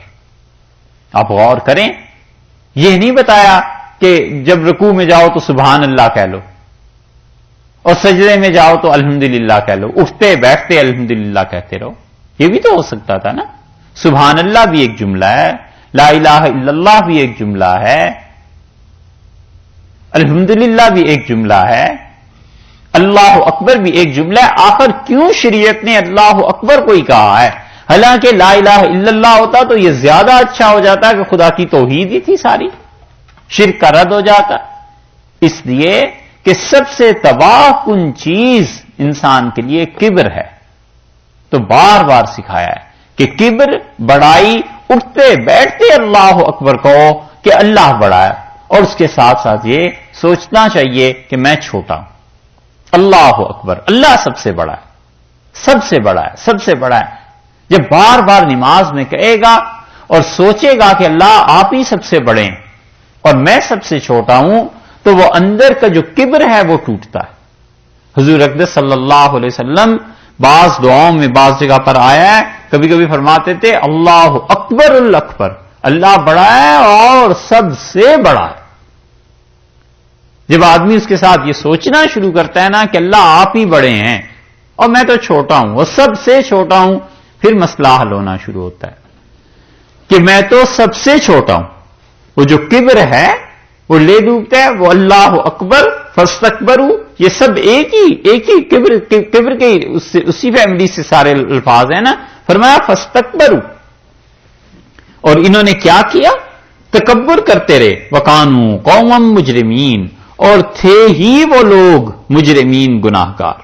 آپ غور کریں، یہ نہیں بتایا کہ جب رکوع میں جاؤ تو سبحان اللہ کہہ لو اور سجدے میں جاؤ تو الحمدللہ کہہ لو، اٹھتے بیٹھتے الحمدللہ کہتے رہو. یہ بھی تو ہو سکتا تھا نا. سبحان اللہ بھی ایک جملہ ہے، لا الہ الا اللہ بھی ایک جملہ ہے، الحمدللہ بھی ایک جملہ ہے، اللہ اکبر بھی ایک جملہ ہے. آخر کیوں شریعت نے اللہ اکبر کو ہی کہا ہے؟ حالانکہ لا الہ الا اللہ ہوتا تو یہ زیادہ اچھا ہو جاتا کہ خدا کی توحید ہی تھی، ساری شرک کا رد ہو جاتا. اس لیے کہ سب سے تباہ کن چیز انسان کے لیے کبر ہے. تو بار بار سکھایا ہے کہ کبر، بڑائی، اٹھتے بیٹھتے اللہ اکبر کہو کہ اللہ بڑا ہے، اور اس کے ساتھ ساتھ یہ سوچنا چاہیے کہ میں چھوٹا ہوں. اللہ اکبر، اللہ سب سے بڑا ہے، سب سے بڑا ہے، سب سے بڑا ہے. جب بار بار نماز میں کہے گا اور سوچے گا کہ اللہ آپ ہی سب سے بڑے ہیں اور میں سب سے چھوٹا ہوں، تو وہ اندر کا جو کبر ہے وہ ٹوٹتا ہے. حضور اقدس صلی اللہ علیہ وسلم بعض دعاؤں میں بعض جگہ پر آیا ہے، کبھی کبھی فرماتے تھے اللہ اکبر الاکبر، اللہ بڑا ہے اور سب سے بڑا ہے. جب آدمی اس کے ساتھ یہ سوچنا شروع کرتا ہے نا کہ اللہ آپ ہی بڑے ہیں اور میں تو چھوٹا ہوں، وہ سب سے چھوٹا ہوں، پھر مسئلہ حل ہونا شروع ہوتا ہے کہ میں تو سب سے چھوٹا ہوں. وہ جو کبر ہے وہ لے ڈوبتا ہے. وہ اللہ اکبر، فاستکبروا، یہ سب ایک ہی کبر کے اسی فیملی سے سارے الفاظ ہیں نا. فرمایا فاستکبروا، اور انہوں نے کیا کیا؟ تکبر کرتے رہے. وکانوا قوما مجرمین، اور تھے ہی وہ لوگ مجرمین، گناہگار.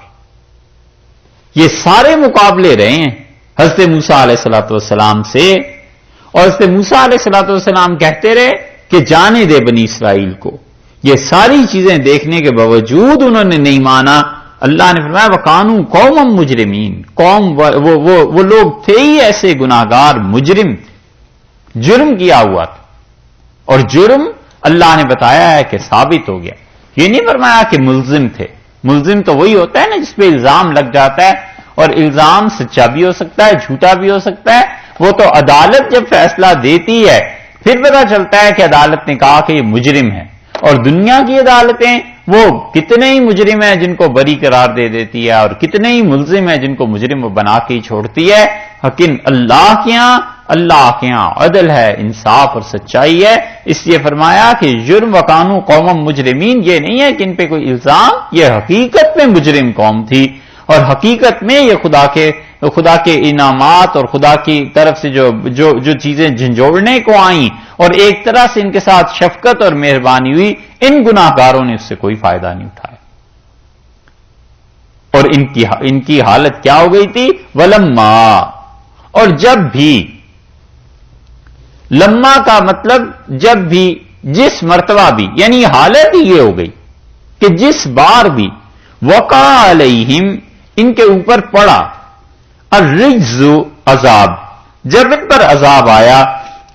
یہ سارے مقابلے رہے ہیں حضرت موسیٰ علیہ الصلوۃ والسلام سے، اور حضرت موسیٰ علیہ الصلوۃ والسلام کہتے رہے کہ جانے دے بنی اسرائیل کو. یہ ساری چیزیں دیکھنے کے باوجود انہوں نے نہیں مانا. اللہ نے فرمایا وَقَانُوا قَوْمًا مُجْرِمِينَ، قوم وہ لوگ تھے ہی ایسے گناہگار مجرم، جرم کیا ہوا تھا. اور جرم اللہ نے بتایا ہے کہ ثابت ہو گیا. یہ نہیں فرمایا کہ ملزم تھے. ملزم تو وہی ہوتا ہے نا جس پہ الزام لگ جاتا ہے، اور الزام سچا بھی ہو سکتا ہے جھوٹا بھی ہو سکتا ہے. وہ تو عدالت جب فیصلہ دیتی ہے پھر پتہ چلتا ہے کہ عدالت نے کہا کہ یہ مجرم ہے. اور دنیا کی عدالتیں وہ کتنے ہی مجرم ہیں جن کو بری قرار دے دیتی ہے، اور کتنے ہی ملزم ہیں جن کو مجرم بنا کے ہی چھوڑتی ہے. لیکن اللہ کے یہاں عدل ہے، انصاف اور سچائی ہے. اس لیے فرمایا کہ جرم وقانو قوم مجرمین، یہ نہیں ہے کہ ان پہ کوئی الزام، یہ حقیقت میں مجرم قوم تھی. اور حقیقت میں یہ خدا کے انعامات اور خدا کی طرف سے جو چیزیں جھنجھوڑنے کو آئیں اور ایک طرح سے ان کے ساتھ شفقت اور مہربانی ہوئی، ان گناہ گاروں نے اس سے کوئی فائدہ نہیں اٹھایا. اور ان کی حالت کیا ہو گئی تھی؟ ولما، اور جب بھی، لما کا مطلب جب بھی، جس مرتبہ بھی، یعنی حالت ہی یہ ہو گئی کہ جس بار بھی وقع علیہم، ان کے اوپر پڑا، الرجز، عذاب، جب ان پر عذاب آیا،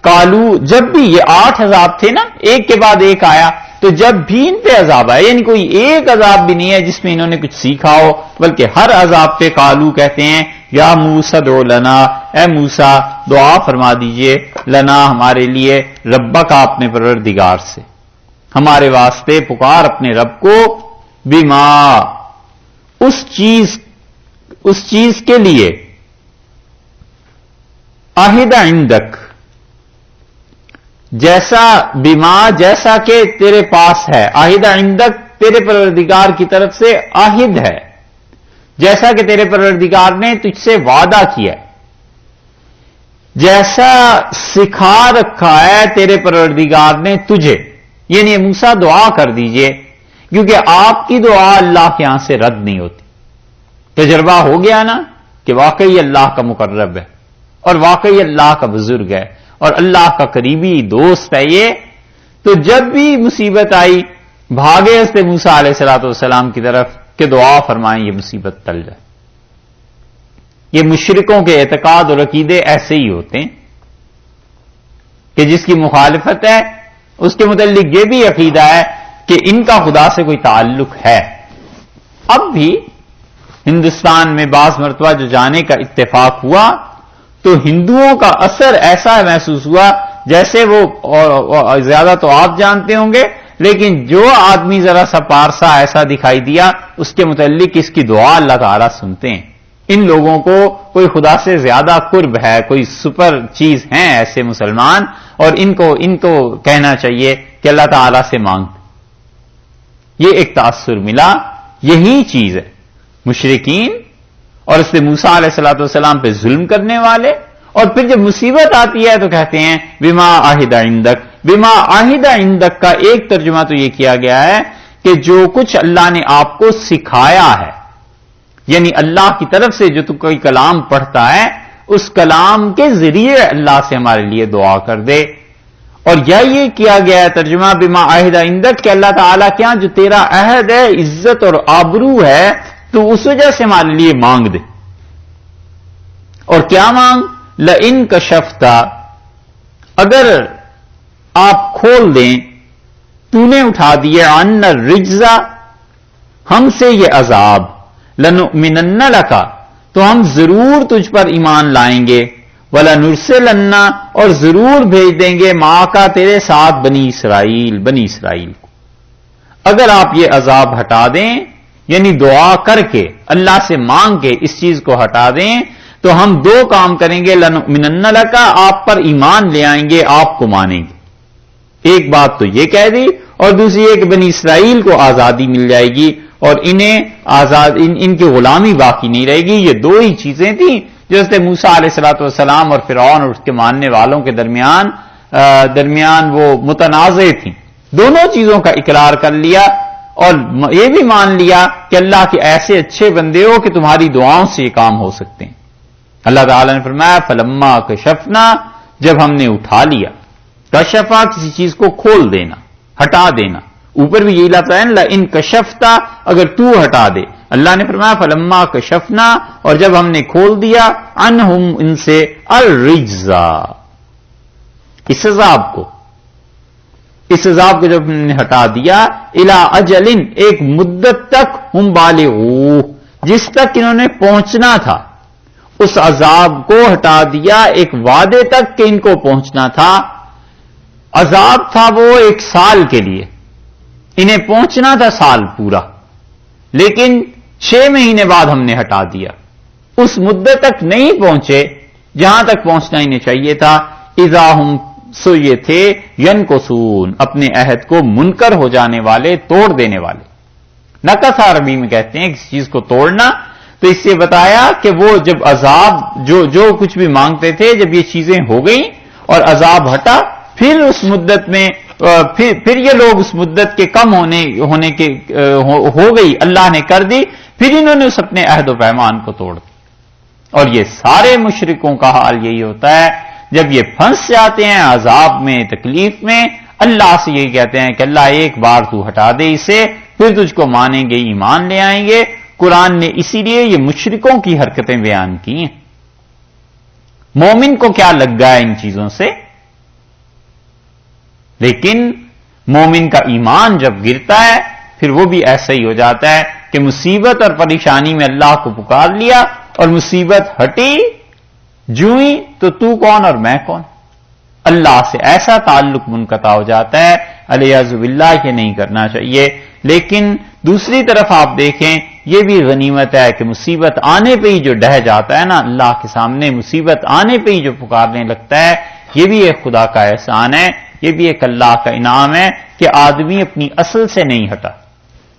قالو، جب بھی، یہ 8 عذاب تھے نا، ایک کے بعد ایک آیا، تو جب بھی ان پہ عذاب آیا، یعنی کوئی ایک عذاب بھی نہیں ہے جس میں انہوں نے کچھ سیکھا ہو، بلکہ ہر عذاب پہ قالو کہتے ہیں یا موسیٰ ادع لنا، اے موسیٰ دعا فرما دیجئے، لنا ہمارے لیے، ربک اپنے پروردگار سے، ہمارے واسطے پکار اپنے رب کو، بما، اس چیز کے لیے، عہد عندک، جیسا، بما، جیسا کہ تیرے پاس ہے، عہد عندک، تیرے پروردگار کی طرف سے عہد ہے، جیسا کہ تیرے پروردگار نے تجھ سے وعدہ کیا ہے، جیسا سکھا رکھا ہے تیرے پروردگار نے تجھے. یعنی موسیٰ دعا کر دیجئے، کیونکہ آپ کی دعا اللہ کے ہاں سے رد نہیں ہوتی. تجربہ ہو گیا نا کہ واقعی اللہ کا مقرب ہے، اور واقعی اللہ کا بزرگ ہے، اور اللہ کا قریبی دوست ہے یہ. تو جب بھی مصیبت آئی بھاگے حضرت موسیٰ علیہ السلام کی طرف کہ دعا فرمائیں یہ مصیبت ٹل جائے. یہ مشرکوں کے اعتقاد اور عقیدے ایسے ہی ہوتے ہیں کہ جس کی مخالفت ہے اس کے متعلق یہ بھی عقیدہ ہے کہ ان کا خدا سے کوئی تعلق ہے. اب بھی ہندوستان میں بعض مرتبہ جو جانے کا اتفاق ہوا تو ہندوؤں کا اثر ایسا محسوس ہوا جیسے وہ، اور زیادہ تو آپ جانتے ہوں گے، لیکن جو آدمی ذرا سا پارسا ایسا دکھائی دیا اس کے متعلق اس کی دعا اللہ تعالیٰ سنتے ہیں. ان لوگوں کو کوئی خدا سے زیادہ قرب ہے، کوئی سپر چیز ہیں ایسے مسلمان، اور ان کو کہنا چاہیے کہ اللہ تعالیٰ سے مانگ. یہ ایک تاثر ملا. یہی چیز ہے مشرکین اور اس پہ موسیٰ علیہ السلام پہ ظلم کرنے والے. اور پھر جب مصیبت آتی ہے تو کہتے ہیں بما عہد عندک. بما عہد عندک کا ایک ترجمہ تو یہ کیا گیا ہے کہ جو کچھ اللہ نے آپ کو سکھایا ہے، یعنی اللہ کی طرف سے جو تو کوئی کلام پڑھتا ہے اس کلام کے ذریعے اللہ سے ہمارے لیے دعا کر دے. اور یہ کیا گیا ہے ترجمہ بما عہد عندک کہ اللہ تعالیٰ کیا جو تیرا عہد ہے، عزت اور آبرو ہے، تو اس وجہ سے ہمارے لیے مانگ دے. اور کیا مانگ؟ لئن کشفت، اگر آپ کھول دیں، تو نے اٹھا دیے، عنا الرجز، ہم سے یہ عذاب، لنؤمنن لک، تو ہم ضرور تجھ پر ایمان لائیں گے، ولنرسلن، اور ضرور بھیج دیں گے، معاک، تیرے ساتھ، بنی اسرائیل کو. اگر آپ یہ عذاب ہٹا دیں، یعنی دعا کر کے اللہ سے مانگ کے اس چیز کو ہٹا دیں، تو ہم 2 کام کریں گے، لنؤمنن لک، آپ پر ایمان لے آئیں گے، آپ کو مانیں گے. ایک بات تو یہ کہہ دی، اور دوسری یہ کہ بنی اسرائیل کو آزادی مل جائے گی اور انہیں ان کی غلامی باقی نہیں رہے گی. یہ 2 ہی چیزیں تھیں جو حضرت موسیٰ علیہ السلام اور فرعون اور اس کے ماننے والوں کے درمیان وہ متنازع تھیں. دونوں چیزوں کا اقرار کر لیا اور یہ بھی مان لیا کہ اللہ کے ایسے اچھے بندے ہو کہ تمہاری دعاؤں سے یہ کام ہو سکتے ہیں۔ اللہ تعالیٰ نے فرمایا فلما کشفنا، جب ہم نے اٹھا لیا، کشفا کسی چیز کو کھول دینا، ہٹا دینا، اوپر بھی یہی لفظ ہے نا ان کشفتا، اگر تو ہٹا دے۔ اللہ نے فرمایا فلما کشفنا، اور جب ہم نے کھول دیا، عنہم ان سے، الرجزا اس عذاب کو جب ہم نے ہٹا دیا، الی اجل ایک مدت تک ہم بالغوہ جس تک انہوں نے پہنچنا تھا، اس عذاب کو ہٹا دیا ایک وعدے تک کہ ان کو پہنچنا تھا۔ عذاب تھا وہ 1 سال کے لیے، انہیں پہنچنا تھا سال پورا، لیکن 6 مہینے بعد ہم نے ہٹا دیا، اس مدت تک نہیں پہنچے جہاں تک پہنچنا انہیں چاہیے تھا۔ اذا ہم سو یہ تھے ینکسون اپنے عہد کو منکر ہو جانے والے، توڑ دینے والے۔ نکس عربی میں کہتے ہیں کسی چیز کو توڑنا، تو اس سے بتایا کہ وہ جب عذاب جو کچھ بھی مانگتے تھے، جب یہ چیزیں ہو گئیں اور عذاب ہٹا، پھر اس مدت میں پھر یہ لوگ اس مدت کے کم ہونے کے ہو گئی، اللہ نے کر دی، پھر انہوں نے اس اپنے عہد و پیمان کو توڑ دی۔ اور یہ سارے مشرکوں کا حال یہی ہوتا ہے، جب یہ پھنس جاتے ہیں عذاب میں، تکلیف میں، اللہ سے یہی کہتے ہیں کہ اللہ ایک بار تو ہٹا دے اسے، پھر تجھ کو مانیں گے، ایمان لے آئیں گے۔ قرآن نے اسی لیے یہ مشرکوں کی حرکتیں بیان کی ہیں۔ مومن کو کیا لگ گیا ان چیزوں سے؟ لیکن مومن کا ایمان جب گرتا ہے پھر وہ بھی ایسا ہی ہو جاتا ہے کہ مصیبت اور پریشانی میں اللہ کو پکار لیا اور مصیبت ہٹی جوئی تو کون اور میں کون، اللہ سے ایسا تعلق منقطع ہو جاتا ہے۔ الیاذ باللہ یہ نہیں کرنا چاہیے۔ لیکن دوسری طرف آپ دیکھیں یہ بھی غنیمت ہے کہ مصیبت آنے پہ ہی جو ڈہ جاتا ہے نا اللہ کے سامنے، مصیبت آنے پہ ہی جو پکارنے لگتا ہے، یہ بھی ایک خدا کا احسان ہے، یہ بھی ایک اللہ کا انعام ہے کہ آدمی اپنی اصل سے نہیں ہٹا۔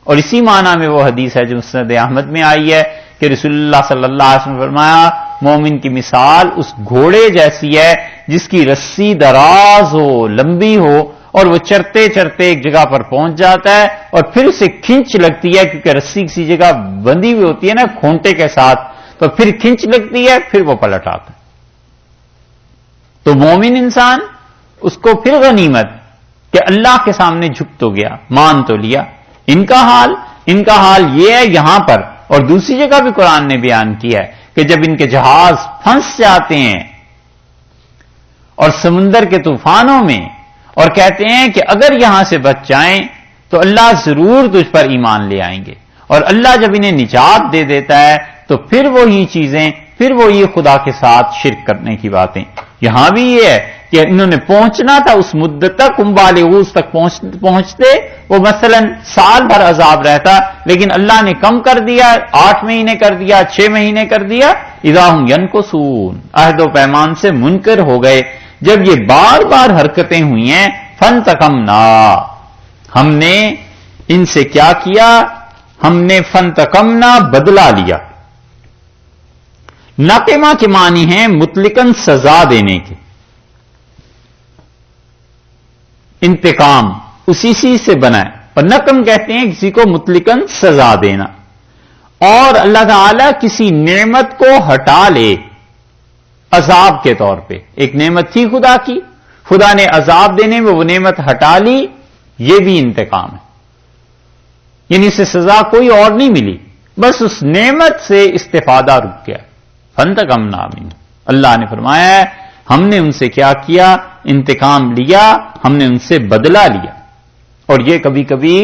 اور اسی معنی میں وہ حدیث ہے جو مسند احمد میں آئی ہے کہ رسول اللہ صلی اللہ علیہ وسلم نے فرمایا مومن کی مثال اس گھوڑے جیسی ہے جس کی رسی دراز ہو، لمبی ہو، اور وہ چرتے چرتے ایک جگہ پر پہنچ جاتا ہے اور پھر اسے کھنچ لگتی ہے، کیونکہ رسی کسی جگہ بندھی ہوئی ہوتی ہے نا کھونٹے کے ساتھ، تو پھر کھنچ لگتی ہے، پھر وہ پلٹ آتا ہے۔ تو مومن انسان اس کو پھر غنیمت کہ اللہ کے سامنے جھک تو گیا، مان تو لیا۔ ان کا حال یہ ہے یہاں پر، اور دوسری جگہ بھی قرآن نے بیان کیا ہے کہ جب ان کے جہاز پھنس جاتے ہیں اور سمندر کے طوفانوں میں اور کہتے ہیں کہ اگر یہاں سے بچ جائیں تو اللہ ضرور تجھ پر ایمان لے آئیں گے، اور اللہ جب انہیں نجات دے دیتا ہے تو پھر وہی چیزیں، پھر وہی خدا کے ساتھ شرک کرنے کی باتیں۔ یہاں بھی یہ ہے کہ انہوں نے پہنچنا تھا اس مدت تک، بالغوث تک پہنچتے وہ مثلا سال بھر عذاب رہتا، لیکن اللہ نے کم کر دیا، 8 مہینے کر دیا، 6 مہینے کر دیا۔ اذا ہم ینکسون عہد و پیمان سے منکر ہو گئے۔ جب یہ بار بار حرکتیں ہوئی ہیں، فانتقمنا ہم نے ان سے کیا کیا؟ ہم نے فانتقمنا بدلہ لیا۔ نقمہ کے معنی ہیں مطلقاً سزا دینے کے، انتقام اسی چیز سے بنا ہے، اور نقم کہتے ہیں کسی کو مطلقاً سزا دینا۔ اور اللہ تعالیٰ کسی نعمت کو ہٹا لے عذاب کے طور پہ، ایک نعمت تھی خدا کی، خدا نے عذاب دینے میں وہ نعمت ہٹا لی، یہ بھی انتقام ہے، یعنی اسے سزا کوئی اور نہیں ملی، بس اس نعمت سے استفادہ رک گیا۔ فانتقمنا منہم، اللہ نے فرمایا ہے ہم نے ان سے کیا کیا؟ انتقام لیا، ہم نے ان سے بدلہ لیا۔ اور یہ کبھی کبھی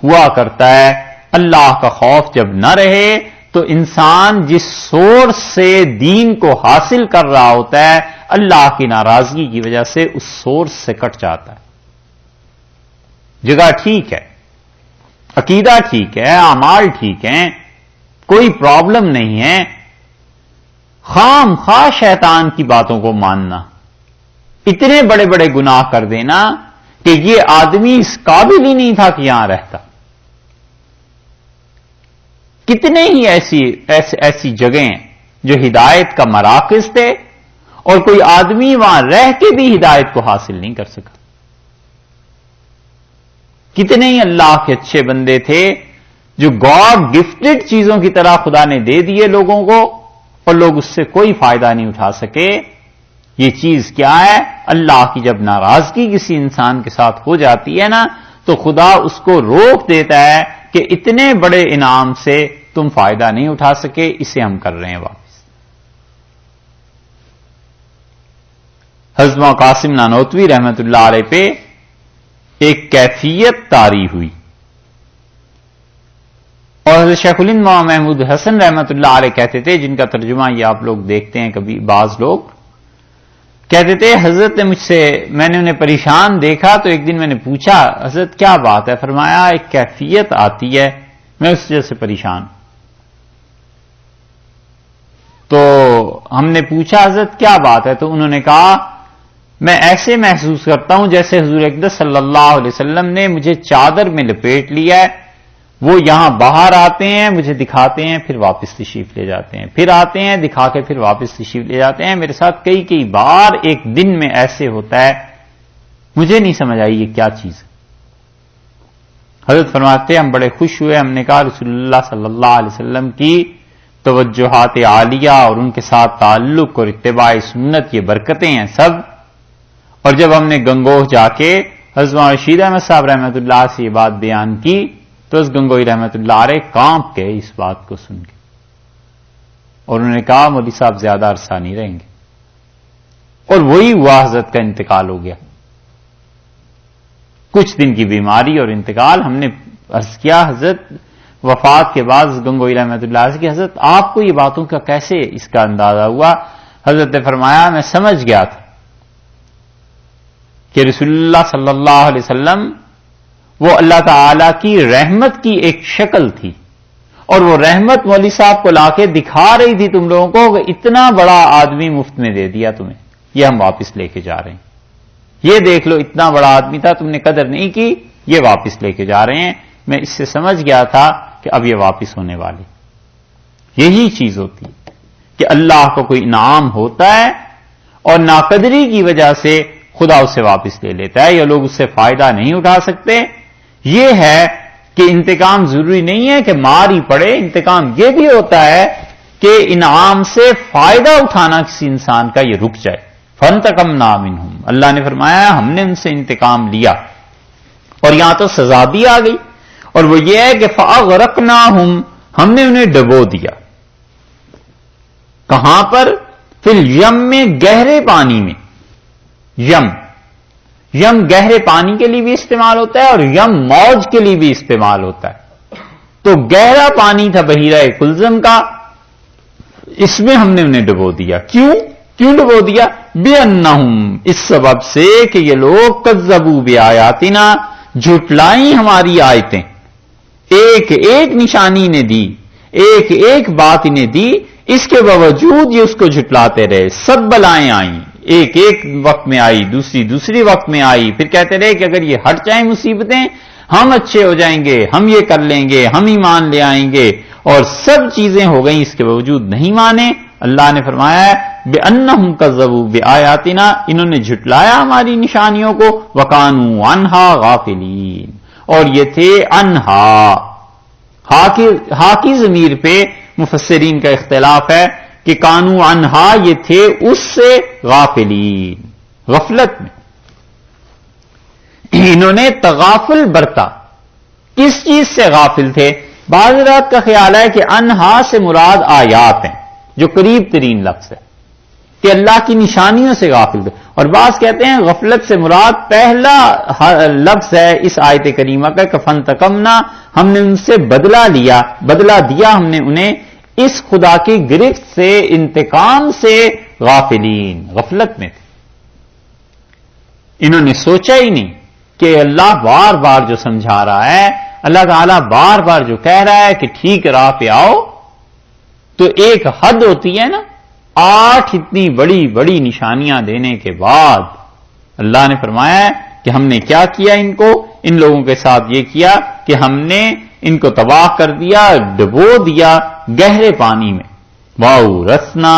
ہوا کرتا ہے، اللہ کا خوف جب نہ رہے تو انسان جس سورس سے دین کو حاصل کر رہا ہوتا ہے، اللہ کی ناراضگی کی وجہ سے اس سورس سے کٹ جاتا ہے۔ جگہ ٹھیک ہے، عقیدہ ٹھیک ہے، اعمال ٹھیک ہیں، کوئی پرابلم نہیں ہے، خام خواہ شیطان کی باتوں کو ماننا، اتنے بڑے بڑے گناہ کر دینا کہ یہ آدمی اس قابل ہی نہیں تھا کہ یہاں رہتا۔ کتنے ہی ایسی جگہیں ہیں جو ہدایت کا مراکز تھے اور کوئی آدمی وہاں رہ کے بھی ہدایت کو حاصل نہیں کر سکا۔ کتنے ہی اللہ کے اچھے بندے تھے جو گاڈ گفٹڈ چیزوں کی طرح خدا نے دے دیے لوگوں کو اور لوگ اس سے کوئی فائدہ نہیں اٹھا سکے. یہ چیز کیا ہے؟ اللہ کی جب ناراضگی کسی انسان کے ساتھ ہو جاتی ہے نا تو خدا اس کو روک دیتا ہے کہ اتنے بڑے انعام سے تم فائدہ نہیں اٹھا سکے، اسے ہم کر رہے ہیں واپس. حضرت قاسم نانوتوی رحمت اللہ علیہ پہ ایک کیفیت طاری ہوئی اور حضرت شیخ الہند مولانا محمود حسن رحمت اللہ علیہ کہتے تھے، جن کا ترجمہ یہ آپ لوگ دیکھتے ہیں کبھی بعض لوگ کہتے تھے حضرت نے مجھ سے، میں نے انہیں پریشان دیکھا تو ایک دن میں نے پوچھا حضرت کیا بات ہے؟ فرمایا ایک کیفیت آتی ہے میں اس وجہ سے پریشان. تو ہم نے پوچھا حضرت کیا بات ہے؟ تو انہوں نے کہا میں ایسے محسوس کرتا ہوں جیسے حضور اقدس صلی اللہ علیہ وسلم نے مجھے چادر میں لپیٹ لیا ہے، وہ یہاں باہر آتے ہیں مجھے دکھاتے ہیں پھر واپس تشریف لے جاتے ہیں، پھر آتے ہیں دکھا کے پھر واپس تشریف لے جاتے ہیں. میرے ساتھ کئی بار ایک دن میں ایسے ہوتا ہے، مجھے نہیں سمجھ آئی یہ کیا چیز. حضرت فرماتے ہم بڑے خوش ہوئے، ہم نے کہا رسول اللہ صلی اللہ علیہ وسلم کی توجہات عالیہ اور ان کے ساتھ تعلق اور اتباع سنت یہ برکتیں ہیں سب. اور جب ہم نے گنگوہ جا کے حضرت رشید احمد صاحب رحمۃ اللہ سے یہ بات بیان کی تو اس گنگوئی رحمۃ اللہ علیہ کانپ گئے اس بات کو سن کے اور انہوں نے کہا مولوی صاحب زیادہ عرصہ نہیں رہیں گے. اور وہی ہوا، حضرت کا انتقال ہو گیا. کچھ دن کی بیماری اور انتقال. ہم نے عرض کیا حضرت وفات کے بعد گنگوئی رحمۃ اللہ علیہ کہ حضرت آپ کو یہ باتوں کا کیسے اس کا اندازہ ہوا؟ حضرت نے فرمایا میں سمجھ گیا تھا کہ رسول اللہ صلی اللہ علیہ وسلم وہ اللہ تعالی کی رحمت کی ایک شکل تھی اور وہ رحمت مولوی صاحب کو لا کے دکھا رہی تھی تم لوگوں کو کہ اتنا بڑا آدمی مفت میں دے دیا تمہیں، یہ ہم واپس لے کے جا رہے ہیں. یہ دیکھ لو اتنا بڑا آدمی تھا، تم نے قدر نہیں کی، یہ واپس لے کے جا رہے ہیں. میں اس سے سمجھ گیا تھا کہ اب یہ واپس ہونے والی. یہی چیز ہوتی ہے کہ اللہ کو کوئی انعام ہوتا ہے اور ناقدری کی وجہ سے خدا اسے واپس لے لیتا ہے یا لوگ اس سے فائدہ نہیں اٹھا سکتے. یہ ہے کہ انتقام ضروری نہیں ہے کہ مار ہی پڑے، انتقام یہ بھی ہوتا ہے کہ انعام سے فائدہ اٹھانا کسی انسان کا یہ رک جائے. فانتقمنا منہم، اللہ نے فرمایا ہم نے ان سے انتقام لیا اور یہاں تو سزا بھی آ گئی اور وہ یہ ہے کہ فاغرقناہم، ہم نے انہیں ڈبو دیا. کہاں پر؟ فی الیم میں، گہرے پانی میں. یم گہرے پانی کے لیے بھی استعمال ہوتا ہے اور یم موج کے لیے بھی استعمال ہوتا ہے. تو گہرا پانی تھا بحیرہ کلزم کا، اس میں ہم نے انہیں ڈبو دیا. کیوں ڈبو دیا؟ بِأَنَّهُمْ، اس سبب سے کہ یہ لوگ کذبوا بآیاتنا، جھٹلائیں ہماری آیتیں. ایک ایک نشانی نے دی، ایک ایک بات انہیں دی، اس کے باوجود یہ اس کو جھٹلاتے رہے. سب بلائیں آئیں، ایک ایک وقت میں آئی، دوسری وقت میں آئی. پھر کہتے رہے کہ اگر یہ ہٹ جائیں مصیبتیں ہم اچھے ہو جائیں گے، ہم یہ کر لیں گے، ہم ایمان لے آئیں گے. اور سب چیزیں ہو گئیں، اس کے باوجود نہیں مانے. اللہ نے فرمایا ہے بِأَنَّهُمْ كَذَّبُوا بِآيَاتِنَا، انہوں نے جھٹلایا ہماری نشانیوں کو. وَكَانُوا عَنْهَا غَافِلِينَ، اور یہ تھے انہا. ہا کی ضمیر پہ مفسرین کا اختلاف ہے کہ کانو انہا یہ تھے اس سے غافلین، غفلت میں. انہوں نے تغافل برتا. کس چیز سے غافل تھے؟ بعض رات کا خیال ہے کہ انہا سے مراد آیات ہیں، جو قریب ترین لفظ ہے کہ اللہ کی نشانیوں سے غافل تھے. اور بعض کہتے ہیں غفلت سے مراد پہلا لفظ ہے اس آیت کریمہ کا کہ فانتقمنا، ہم نے ان سے بدلہ دیا ہم نے انہیں اس خدا کی گرفت سے، انتقام سے. غافلین، غفلت میں تھے. انہوں نے سوچا ہی نہیں کہ اللہ بار بار جو سمجھا رہا ہے، اللہ تعالیٰ بار بار جو کہہ رہا ہے کہ ٹھیک راہ پہ آؤ، تو ایک حد ہوتی ہے نا. 8 اتنی بڑی بڑی نشانیاں دینے کے بعد اللہ نے فرمایا کہ ہم نے کیا کیا، ان لوگوں کے ساتھ یہ کیا کہ ہم نے ان کو تباہ کر دیا، ڈبو دیا گہرے پانی میں. واؤ رسنا،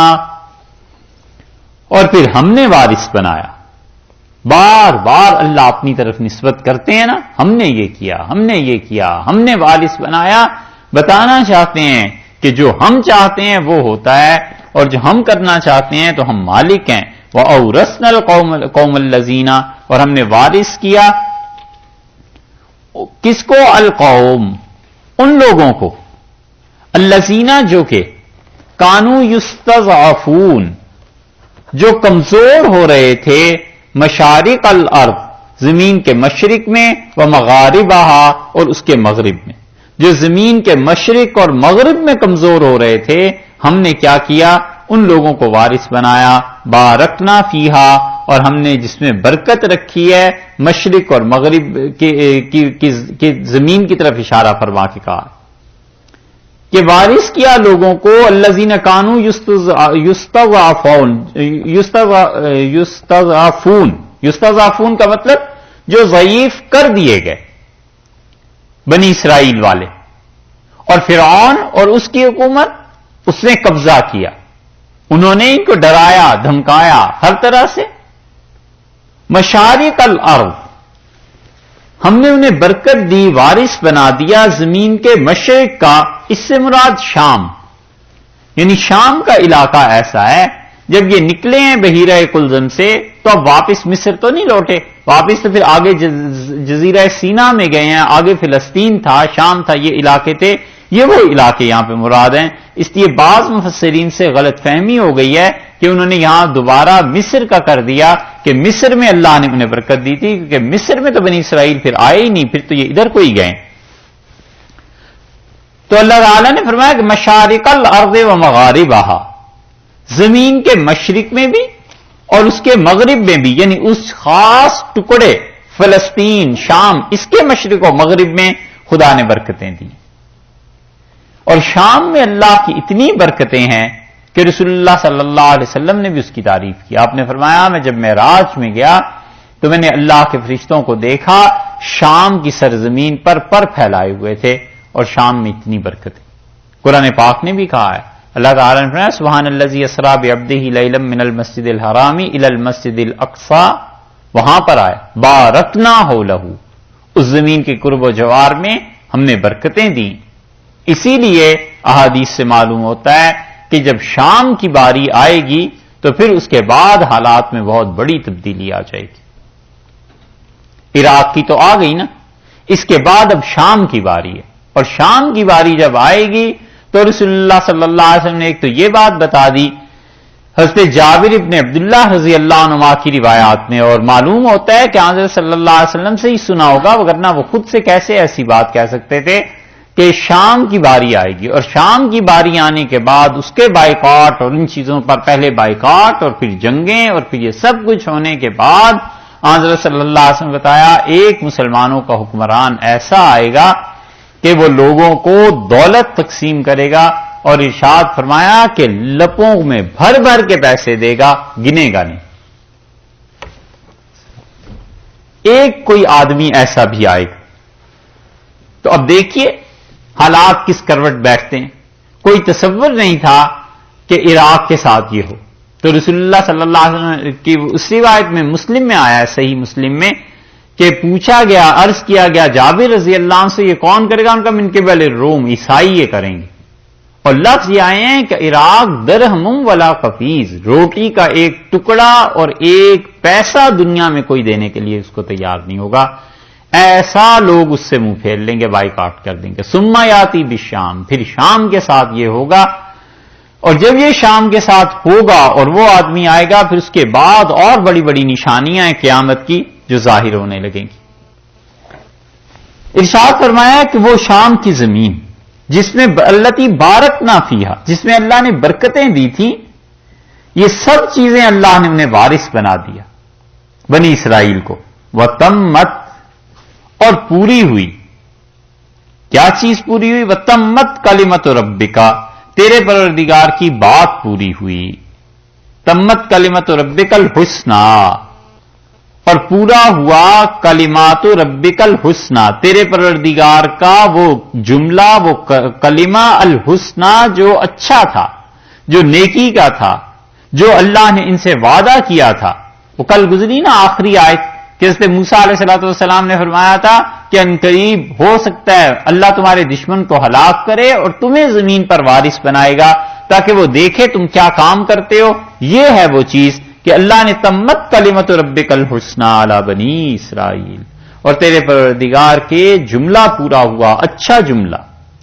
اور پھر ہم نے وارث بنایا. بار بار اللہ اپنی طرف نسبت کرتے ہیں نا، ہم نے یہ کیا، ہم نے یہ کیا، ہم نے وارث بنایا، بتانا چاہتے ہیں کہ جو ہم چاہتے ہیں وہ ہوتا ہے، اور جو ہم کرنا چاہتے ہیں تو ہم مالک ہیں۔ وَأَوْرَثْنَا الْقَوْمَ الَّذِينَ، اور ہم نے وارث کیا کس کو؟ القوم، ان لوگوں کو، الذین جو کہ کانوا یستضعفون، جو کمزور ہو رہے تھے، مشارق الارض، زمین کے مشرق میں، ومغاربہا، اور اس کے مغرب میں، جو زمین کے مشرق اور مغرب میں کمزور ہو رہے تھے، ہم نے کیا کیا؟ ان لوگوں کو وارث بنایا، بارکنا فیہا، اور ہم نے جس میں برکت رکھی ہے، مشرق اور مغرب کی زمین کی طرف اشارہ فرما کے کہا کہ وارث کیا لوگوں کو، الذین کانوا یستضعفون کا مطلب جو ضعیف کر دیے گئے، بنی اسرائیل والے، اور فرعون اور اس کی حکومت، اس نے قبضہ کیا، انہوں نے ان کو ڈرایا دھمکایا ہر طرح سے۔ مشارق الارض، ہم نے انہیں برکت دی، وارث بنا دیا زمین کے مشرق کا، اس سے مراد شام، یعنی شام کا علاقہ ایسا ہے جب یہ نکلے ہیں بحیرہ کلزم سے تو اب واپس مصر تو نہیں لوٹے، واپس تو پھر آگے جزیرہ سینا میں گئے ہیں، آگے فلسطین تھا، شام تھا، یہ علاقے تھے، یہ وہ علاقے یہاں پہ مراد ہیں۔ اس لیے بعض مفسرین سے غلط فہمی ہو گئی ہے کہ انہوں نے یہاں دوبارہ مصر کا کر دیا کہ مصر میں اللہ نے انہیں برکت دی تھی، کیونکہ مصر میں تو بنی اسرائیل پھر آئے ہی نہیں، پھر تو یہ ادھر کو ہی گئے۔ تو اللہ تعالیٰ نے فرمایا کہ مشارق الارض و مغاربہا، زمین کے مشرق میں بھی اور اس کے مغرب میں بھی، یعنی اس خاص ٹکڑے فلسطین، شام، اس کے مشرق و مغرب میں خدا نے برکتیں دی۔ اور شام میں اللہ کی اتنی برکتیں ہیں کہ رسول اللہ صلی اللہ علیہ وسلم نے بھی اس کی تعریف کی۔ آپ نے فرمایا میں جب معراج میں گیا تو میں نے اللہ کے فرشتوں کو دیکھا، شام کی سرزمین پر پھیلائے ہوئے تھے، اور شام میں اتنی برکتیں۔ قرآن پاک نے بھی کہا ہے، اللہ تعالیٰ نے فرمایا سبحان الذی اسریٰ بعبدہ لیلا من المسجد الحرام الی المسجد الاقصی، وہاں پر آئے بارکنا حولہ، اس زمین کے قرب و جوار میں ہم نے برکتیں دیں۔ اسی لیے احادیث سے معلوم ہوتا ہے کہ جب شام کی باری آئے گی تو پھر اس کے بعد حالات میں بہت بڑی تبدیلی آ جائے گی۔ عراق کی تو آ گئی نا، اس کے بعد اب شام کی باری ہے، اور شام کی باری جب آئے گی تو رسول اللہ صلی اللہ علیہ وسلم نے ایک تو یہ بات بتا دی حضرت جابر ابن عبداللہ رضی اللہ عنہ کی روایات میں، اور معلوم ہوتا ہے کہ حضرت صلی اللہ علیہ وسلم سے ہی سنا ہوگا، وگرنہ وہ خود سے کیسے ایسی بات کہہ سکتے تھے کہ شام کی باری آئے گی، اور شام کی باری آنے کے بعد اس کے بائیکاٹ اور ان چیزوں پر پہلے بائیکاٹ اور پھر جنگیں اور پھر یہ سب کچھ ہونے کے بعد حضرت صلی اللہ علیہ وسلم نے بتایا ایک مسلمانوں کا حکمران ایسا آئے گا کہ وہ لوگوں کو دولت تقسیم کرے گا، اور ارشاد فرمایا کہ لپوں میں بھر بھر کے پیسے دے گا، گنے گا نہیں۔ ایک کوئی آدمی ایسا بھی آئے گا۔ تو اب دیکھیے حالات کس کروٹ بیٹھتے ہیں۔ کوئی تصور نہیں تھا کہ عراق کے ساتھ یہ ہو۔ تو رسول اللہ صلی اللہ علیہ وسلم کی اس روایت میں مسلم میں آیا ہے، صحیح مسلم میں، کہ پوچھا گیا، عرض کیا گیا جابر رضی اللہ عنہ سے یہ کون کرے گا؟ ان کا من قبل الروم، عیسائی یہ کریں گے۔ اور لفظ یہ آئے ہیں کہ عراق درہم ولا قفیز، روٹی کا ایک ٹکڑا اور ایک پیسہ دنیا میں کوئی دینے کے لیے اس کو تیار نہیں ہوگا، ایسا لوگ اس سے منہ پھیر لیں گے، بائیکاٹ کر دیں گے۔ ثم یاتی بالشام، پھر شام کے ساتھ یہ ہوگا، اور جب یہ شام کے ساتھ ہوگا اور وہ آدمی آئے گا، پھر اس کے بعد اور بڑی بڑی نشانیاں ہیں قیامت کی جو ظاہر ہونے لگیں گی۔ ارشاد فرمایا کہ وہ شام کی زمین جس میں التی بارکنا فیہا، جس میں اللہ نے برکتیں دی تھیں، یہ سب چیزیں اللہ نے انہیں وارث بنا دیا بنی اسرائیل کو۔ وتمت، اور پوری ہوئی، کیا چیز پوری ہوئی؟ وتمت کلمت ربک، تیرے پروردگار کی بات پوری ہوئی۔ تمت کلمت ربک الحسنی، اور پورا ہوا کلمات ربک الحسنی، تیرے پروردگار کا وہ جملہ، وہ کلمہ الحسنی جو اچھا تھا، جو نیکی کا تھا، جو اللہ نے ان سے وعدہ کیا تھا، وہ کل گزری نا آخری آیت کہ حضرت موسیٰ علیہ السلام نے فرمایا تھا کہ عنقریب ہو سکتا ہے اللہ تمہارے دشمن کو ہلاک کرے اور تمہیں زمین پر وارث بنائے گا تاکہ وہ دیکھے تم کیا کام کرتے ہو. یہ ہے وہ چیز کہ اللہ نے تمت کلمت ربک الحسنی علی بنی اسرائیل، اور تیرے پروردگار کے جملہ پورا ہوا، اچھا جملہ.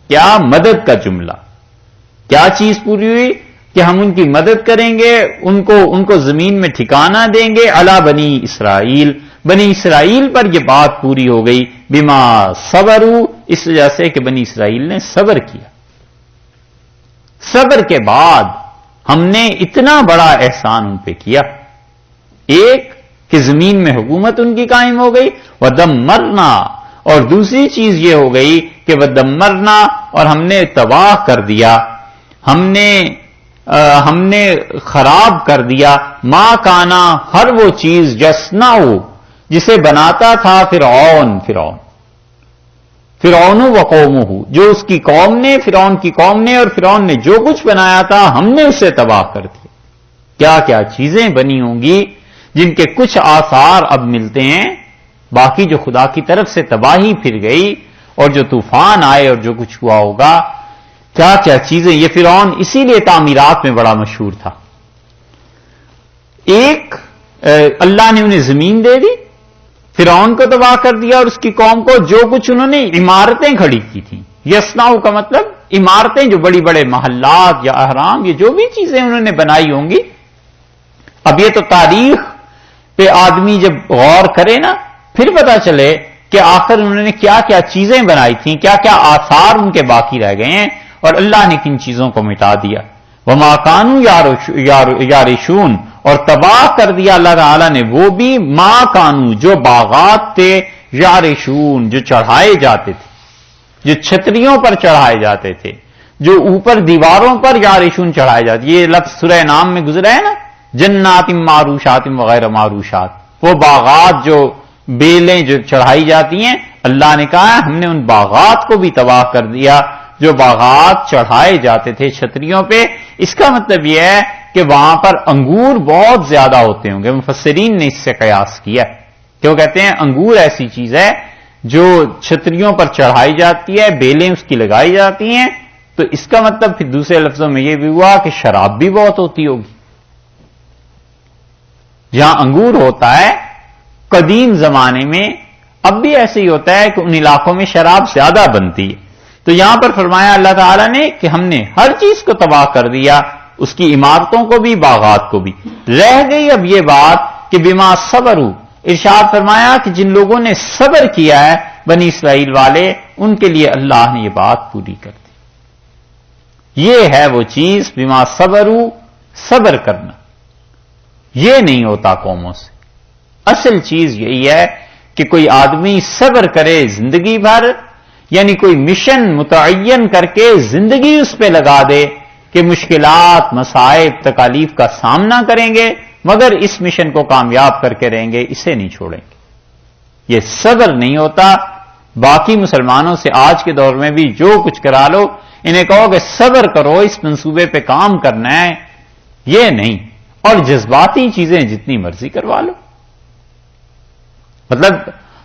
کیا؟ مدد کا جملہ. کیا چیز پوری ہوئی؟ کہ ہم ان کی مدد کریں گے، ان کو زمین میں ٹھکانہ دیں گے. علی بنی اسرائیل، بنی اسرائیل پر یہ بات پوری ہو گئی. بما صبروا، اس وجہ سے کہ بنی اسرائیل نے صبر کیا. صبر کے بعد ہم نے اتنا بڑا احسان ان پہ کیا. ایک کہ زمین میں حکومت ان کی قائم ہو گئی، ودمرنا، اور دوسری چیز یہ ہو گئی کہ ودمرنا، اور ہم نے تباہ کر دیا، ہم نے خراب کر دیا ما کانا، ہر وہ چیز یصنع، جسے بناتا تھا فرعون و قومہ، جو اس کی قوم نے، فرعون کی قوم نے، اور فرعون نے جو کچھ بنایا تھا ہم نے اسے تباہ کر دیا. کیا کیا چیزیں بنی ہوں گی جن کے کچھ آثار اب ملتے ہیں، باقی جو خدا کی طرف سے تباہی پھر گئی اور جو طوفان آئے اور جو کچھ ہوا ہوگا، کیا کیا چیزیں. یہ فرعون اسی لیے تعمیرات میں بڑا مشہور تھا. ایک اللہ نے انہیں زمین دے دی، فرعون کو تباہ کر دیا اور اس کی قوم کو. جو کچھ انہوں نے عمارتیں کھڑی کی تھیں، یصنع کا مطلب عمارتیں، جو بڑی بڑے محلات یا احرام، یہ جو بھی چیزیں انہوں نے بنائی ہوں گی. اب یہ تو تاریخ پہ آدمی جب غور کرے نا، پھر پتا چلے کہ آخر انہوں نے کیا کیا چیزیں بنائی تھیں، کیا کیا آثار ان کے باقی رہ گئے ہیں، اور اللہ نے کن چیزوں کو مٹا دیا. وما کانوا یارشون، اور تباہ کر دیا اللہ تعالیٰ نے وہ بھی ما کانو، جو باغات تھے، یارشون، جو چڑھائے جاتے تھے، جو چھتریوں پر چڑھائے جاتے تھے، جو اوپر دیواروں پر یارشون چڑھائے جاتے. یہ لفظ سورہ نام میں گزرا ہے نا، جنات معروشات وغیرہ معروشات، وہ باغات جو بیلیں جو چڑھائی جاتی ہیں. اللہ نے کہا ہم نے ان باغات کو بھی تباہ کر دیا جو باغات چڑھائے جاتے تھے چھتریوں پہ. اس کا مطلب یہ ہے کہ وہاں پر انگور بہت زیادہ ہوتے ہوں گے. مفسرین نے اس سے قیاس کیا کہ وہ کہتے ہیں انگور ایسی چیز ہے جو چھتریوں پر چڑھائی جاتی ہے، بیلیں اس کی لگائی جاتی ہیں. تو اس کا مطلب پھر دوسرے لفظوں میں یہ بھی ہوا کہ شراب بھی بہت ہوتی ہوگی. جہاں انگور ہوتا ہے قدیم زمانے میں، اب بھی ایسے ہی ہوتا ہے کہ ان علاقوں میں شراب زیادہ بنتی ہے. تو یہاں پر فرمایا اللہ تعالیٰ نے کہ ہم نے ہر چیز کو تباہ کر دیا، اس کی عمارتوں کو بھی، باغات کو بھی. رہ گئی اب یہ بات کہ بما صبروا، ارشاد فرمایا کہ جن لوگوں نے صبر کیا ہے بنی اسرائیل والے، ان کے لیے اللہ نے یہ بات پوری کر دی. یہ ہے وہ چیز بما صبروا، صبر کرنا. یہ نہیں ہوتا قوموں سے. اصل چیز یہی ہے کہ کوئی آدمی صبر کرے زندگی بھر، یعنی کوئی مشن متعین کر کے زندگی اس پہ لگا دے کہ مشکلات، مصائب، تکالیف کا سامنا کریں گے مگر اس مشن کو کامیاب کر کے رہیں گے، اسے نہیں چھوڑیں گے. یہ صبر نہیں ہوتا. باقی مسلمانوں سے آج کے دور میں بھی جو کچھ کرا لو، انہیں کہو کہ صبر کرو، اس منصوبے پہ کام کرنا ہے، یہ نہیں. اور جذباتی چیزیں جتنی مرضی کروا لو. مطلب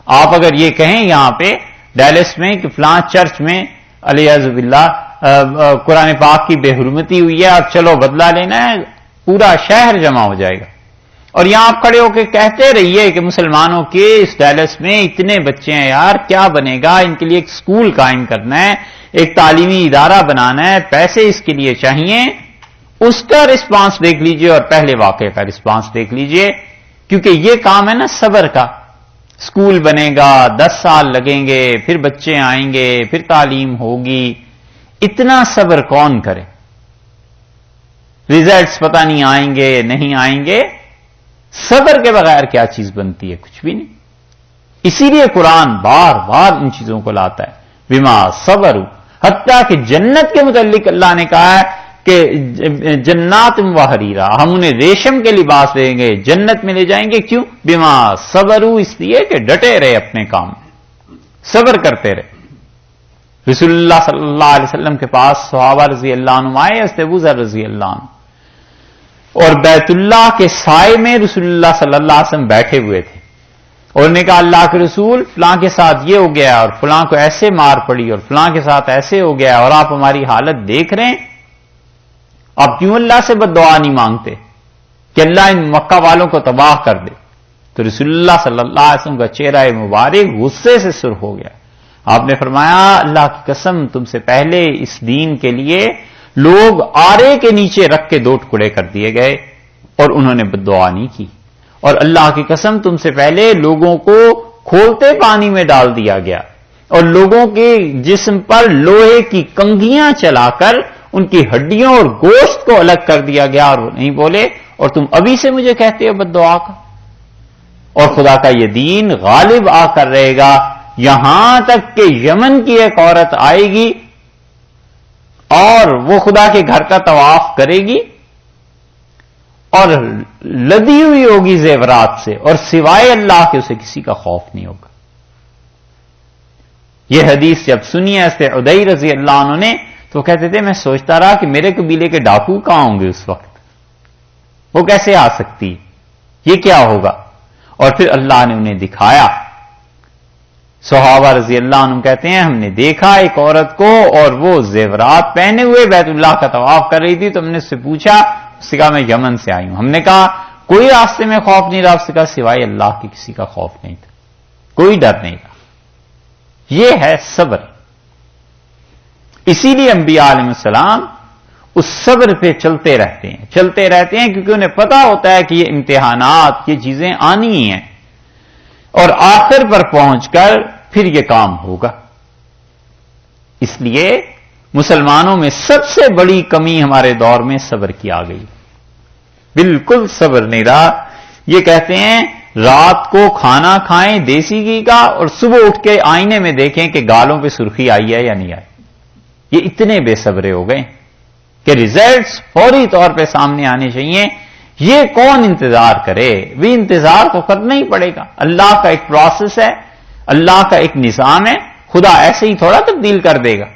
آپ اگر یہ کہیں یہاں پہ ڈیلس میں کہ فلاں چرچ میں علیہ باللہ قرآن پاک کی بے حرمتی ہوئی ہے، اب چلو بدلہ لینا ہے، پورا شہر جمع ہو جائے گا. اور یہاں آپ کھڑے ہو کے کہتے رہیے کہ مسلمانوں کے اس ڈیلس میں اتنے بچے ہیں، یار کیا بنے گا، ان کے لیے ایک سکول قائم کرنا ہے، ایک تعلیمی ادارہ بنانا ہے، پیسے اس کے لیے چاہیے. اس کا رسپانس دیکھ لیجئے اور پہلے واقعے کا رسپانس دیکھ لیجئے، کیونکہ یہ کام ہے نا صبر کا. سکول بنے گا، 10 سال لگیں گے، پھر بچے آئیں گے، پھر تعلیم ہوگی. اتنا صبر کون کرے؟ ریزلٹس پتہ نہیں آئیں گے نہیں آئیں گے. صبر کے بغیر کیا چیز بنتی ہے؟ کچھ بھی نہیں. اسی لیے قرآن بار بار ان چیزوں کو لاتا ہے. بما صبروا، حتیٰ کہ جنت کے متعلق اللہ نے کہا ہے کہ جنات و حریرا، ہم انہیں ریشم کے لباس دیں گے، جنت میں لے جائیں گے. کیوں؟ بما صبروا، اس لیے کہ ڈٹے رہے اپنے کام، صبر کرتے رہے. رسول اللہ صلی اللہ علیہ وسلم کے پاس صحابہ رضی اللہ عنہ آئے، حضرت ابو ذر رضی اللہ عنہ اور بیت اللہ کے سائے میں رسول اللہ صلی اللہ علیہ وسلم بیٹھے ہوئے تھے، اور نے کہا اللہ کے رسول فلاں کے ساتھ یہ ہو گیا اور فلاں کو ایسے مار پڑی اور فلاں کے ساتھ ایسے ہو گیا اور آپ ہماری حالت دیکھ رہے ہیں، آپ کیوں اللہ سے بد دعا نہیں مانگتے کہ اللہ ان مکہ والوں کو تباہ کر دے؟ تو رسول اللہ صلی اللہ علیہ وسلم کا چہرہ مبارک غصے سے سرخ ہو گیا. آپ نے فرمایا اللہ کی قسم تم سے پہلے اس دین کے لیے لوگ آرے کے نیچے رکھ کے 2 ٹکڑے کر دیے گئے اور انہوں نے بد دعا نہیں کی، اور اللہ کی قسم تم سے پہلے لوگوں کو کھولتے پانی میں ڈال دیا گیا اور لوگوں کے جسم پر لوہے کی کنگھیاں چلا کر ان کی ہڈیوں اور گوشت کو الگ کر دیا گیا، اور وہ نہیں بولے، اور تم ابھی سے مجھے کہتے ہو بد دعا کا. اور خدا کا یہ دین غالب آ کر رہے گا، یہاں تک کہ یمن کی ایک عورت آئے گی اور وہ خدا کے گھر کا طواف کرے گی اور لدی ہوئی ہوگی زیورات سے، اور سوائے اللہ کے اسے کسی کا خوف نہیں ہوگا. یہ حدیث جب سنی ہے سے عدی رضی اللہ عنہ نے تو کہتے تھے میں سوچتا رہا کہ میرے قبیلے کے ڈاکو کہاں ہوں گے اس وقت، وہ کیسے آ سکتی، یہ کیا ہوگا؟ اور پھر اللہ نے انہیں دکھایا. صحابہ رضی اللہ عنہ کہتے ہیں ہم نے دیکھا ایک عورت کو اور وہ زیورات پہنے ہوئے بیت اللہ کا طواف کر رہی تھی، تو ہم نے اس سے پوچھا، اس سے کہا میں یمن سے آئی ہوں. ہم نے کہا کوئی راستے میں خوف نہیں رہا؟ اس سے کہا سوائے اللہ کی کسی کا خوف نہیں تھا، کوئی ڈر نہیں رہا. یہ ہے صبر. اسی لیے انبیاء علیہ السلام اس صبر پہ چلتے رہتے ہیں کیونکہ انہیں پتا ہوتا ہے کہ یہ امتحانات، یہ چیزیں آنی ہی ہیں اور آخر پر پہنچ کر پھر یہ کام ہوگا. اس لیے مسلمانوں میں سب سے بڑی کمی ہمارے دور میں صبر کی آ گئی، بالکل صبر نہیں رہا. یہ کہتے ہیں رات کو کھانا کھائیں دیسی گھی کا اور صبح اٹھ کے آئینے میں دیکھیں کہ گالوں پہ سرخی آئی ہے یا نہیں آئی. یہ اتنے بے صبرے ہو گئے کہ ریزلٹس فوری طور پہ سامنے آنے چاہیے. یہ کون انتظار کرے؟ بھی انتظار تو کرنا ہی پڑے گا. اللہ کا ایک پروسیس ہے، اللہ کا ایک نظام ہے، خدا ایسے ہی تھوڑا تبدیل کر دے گا.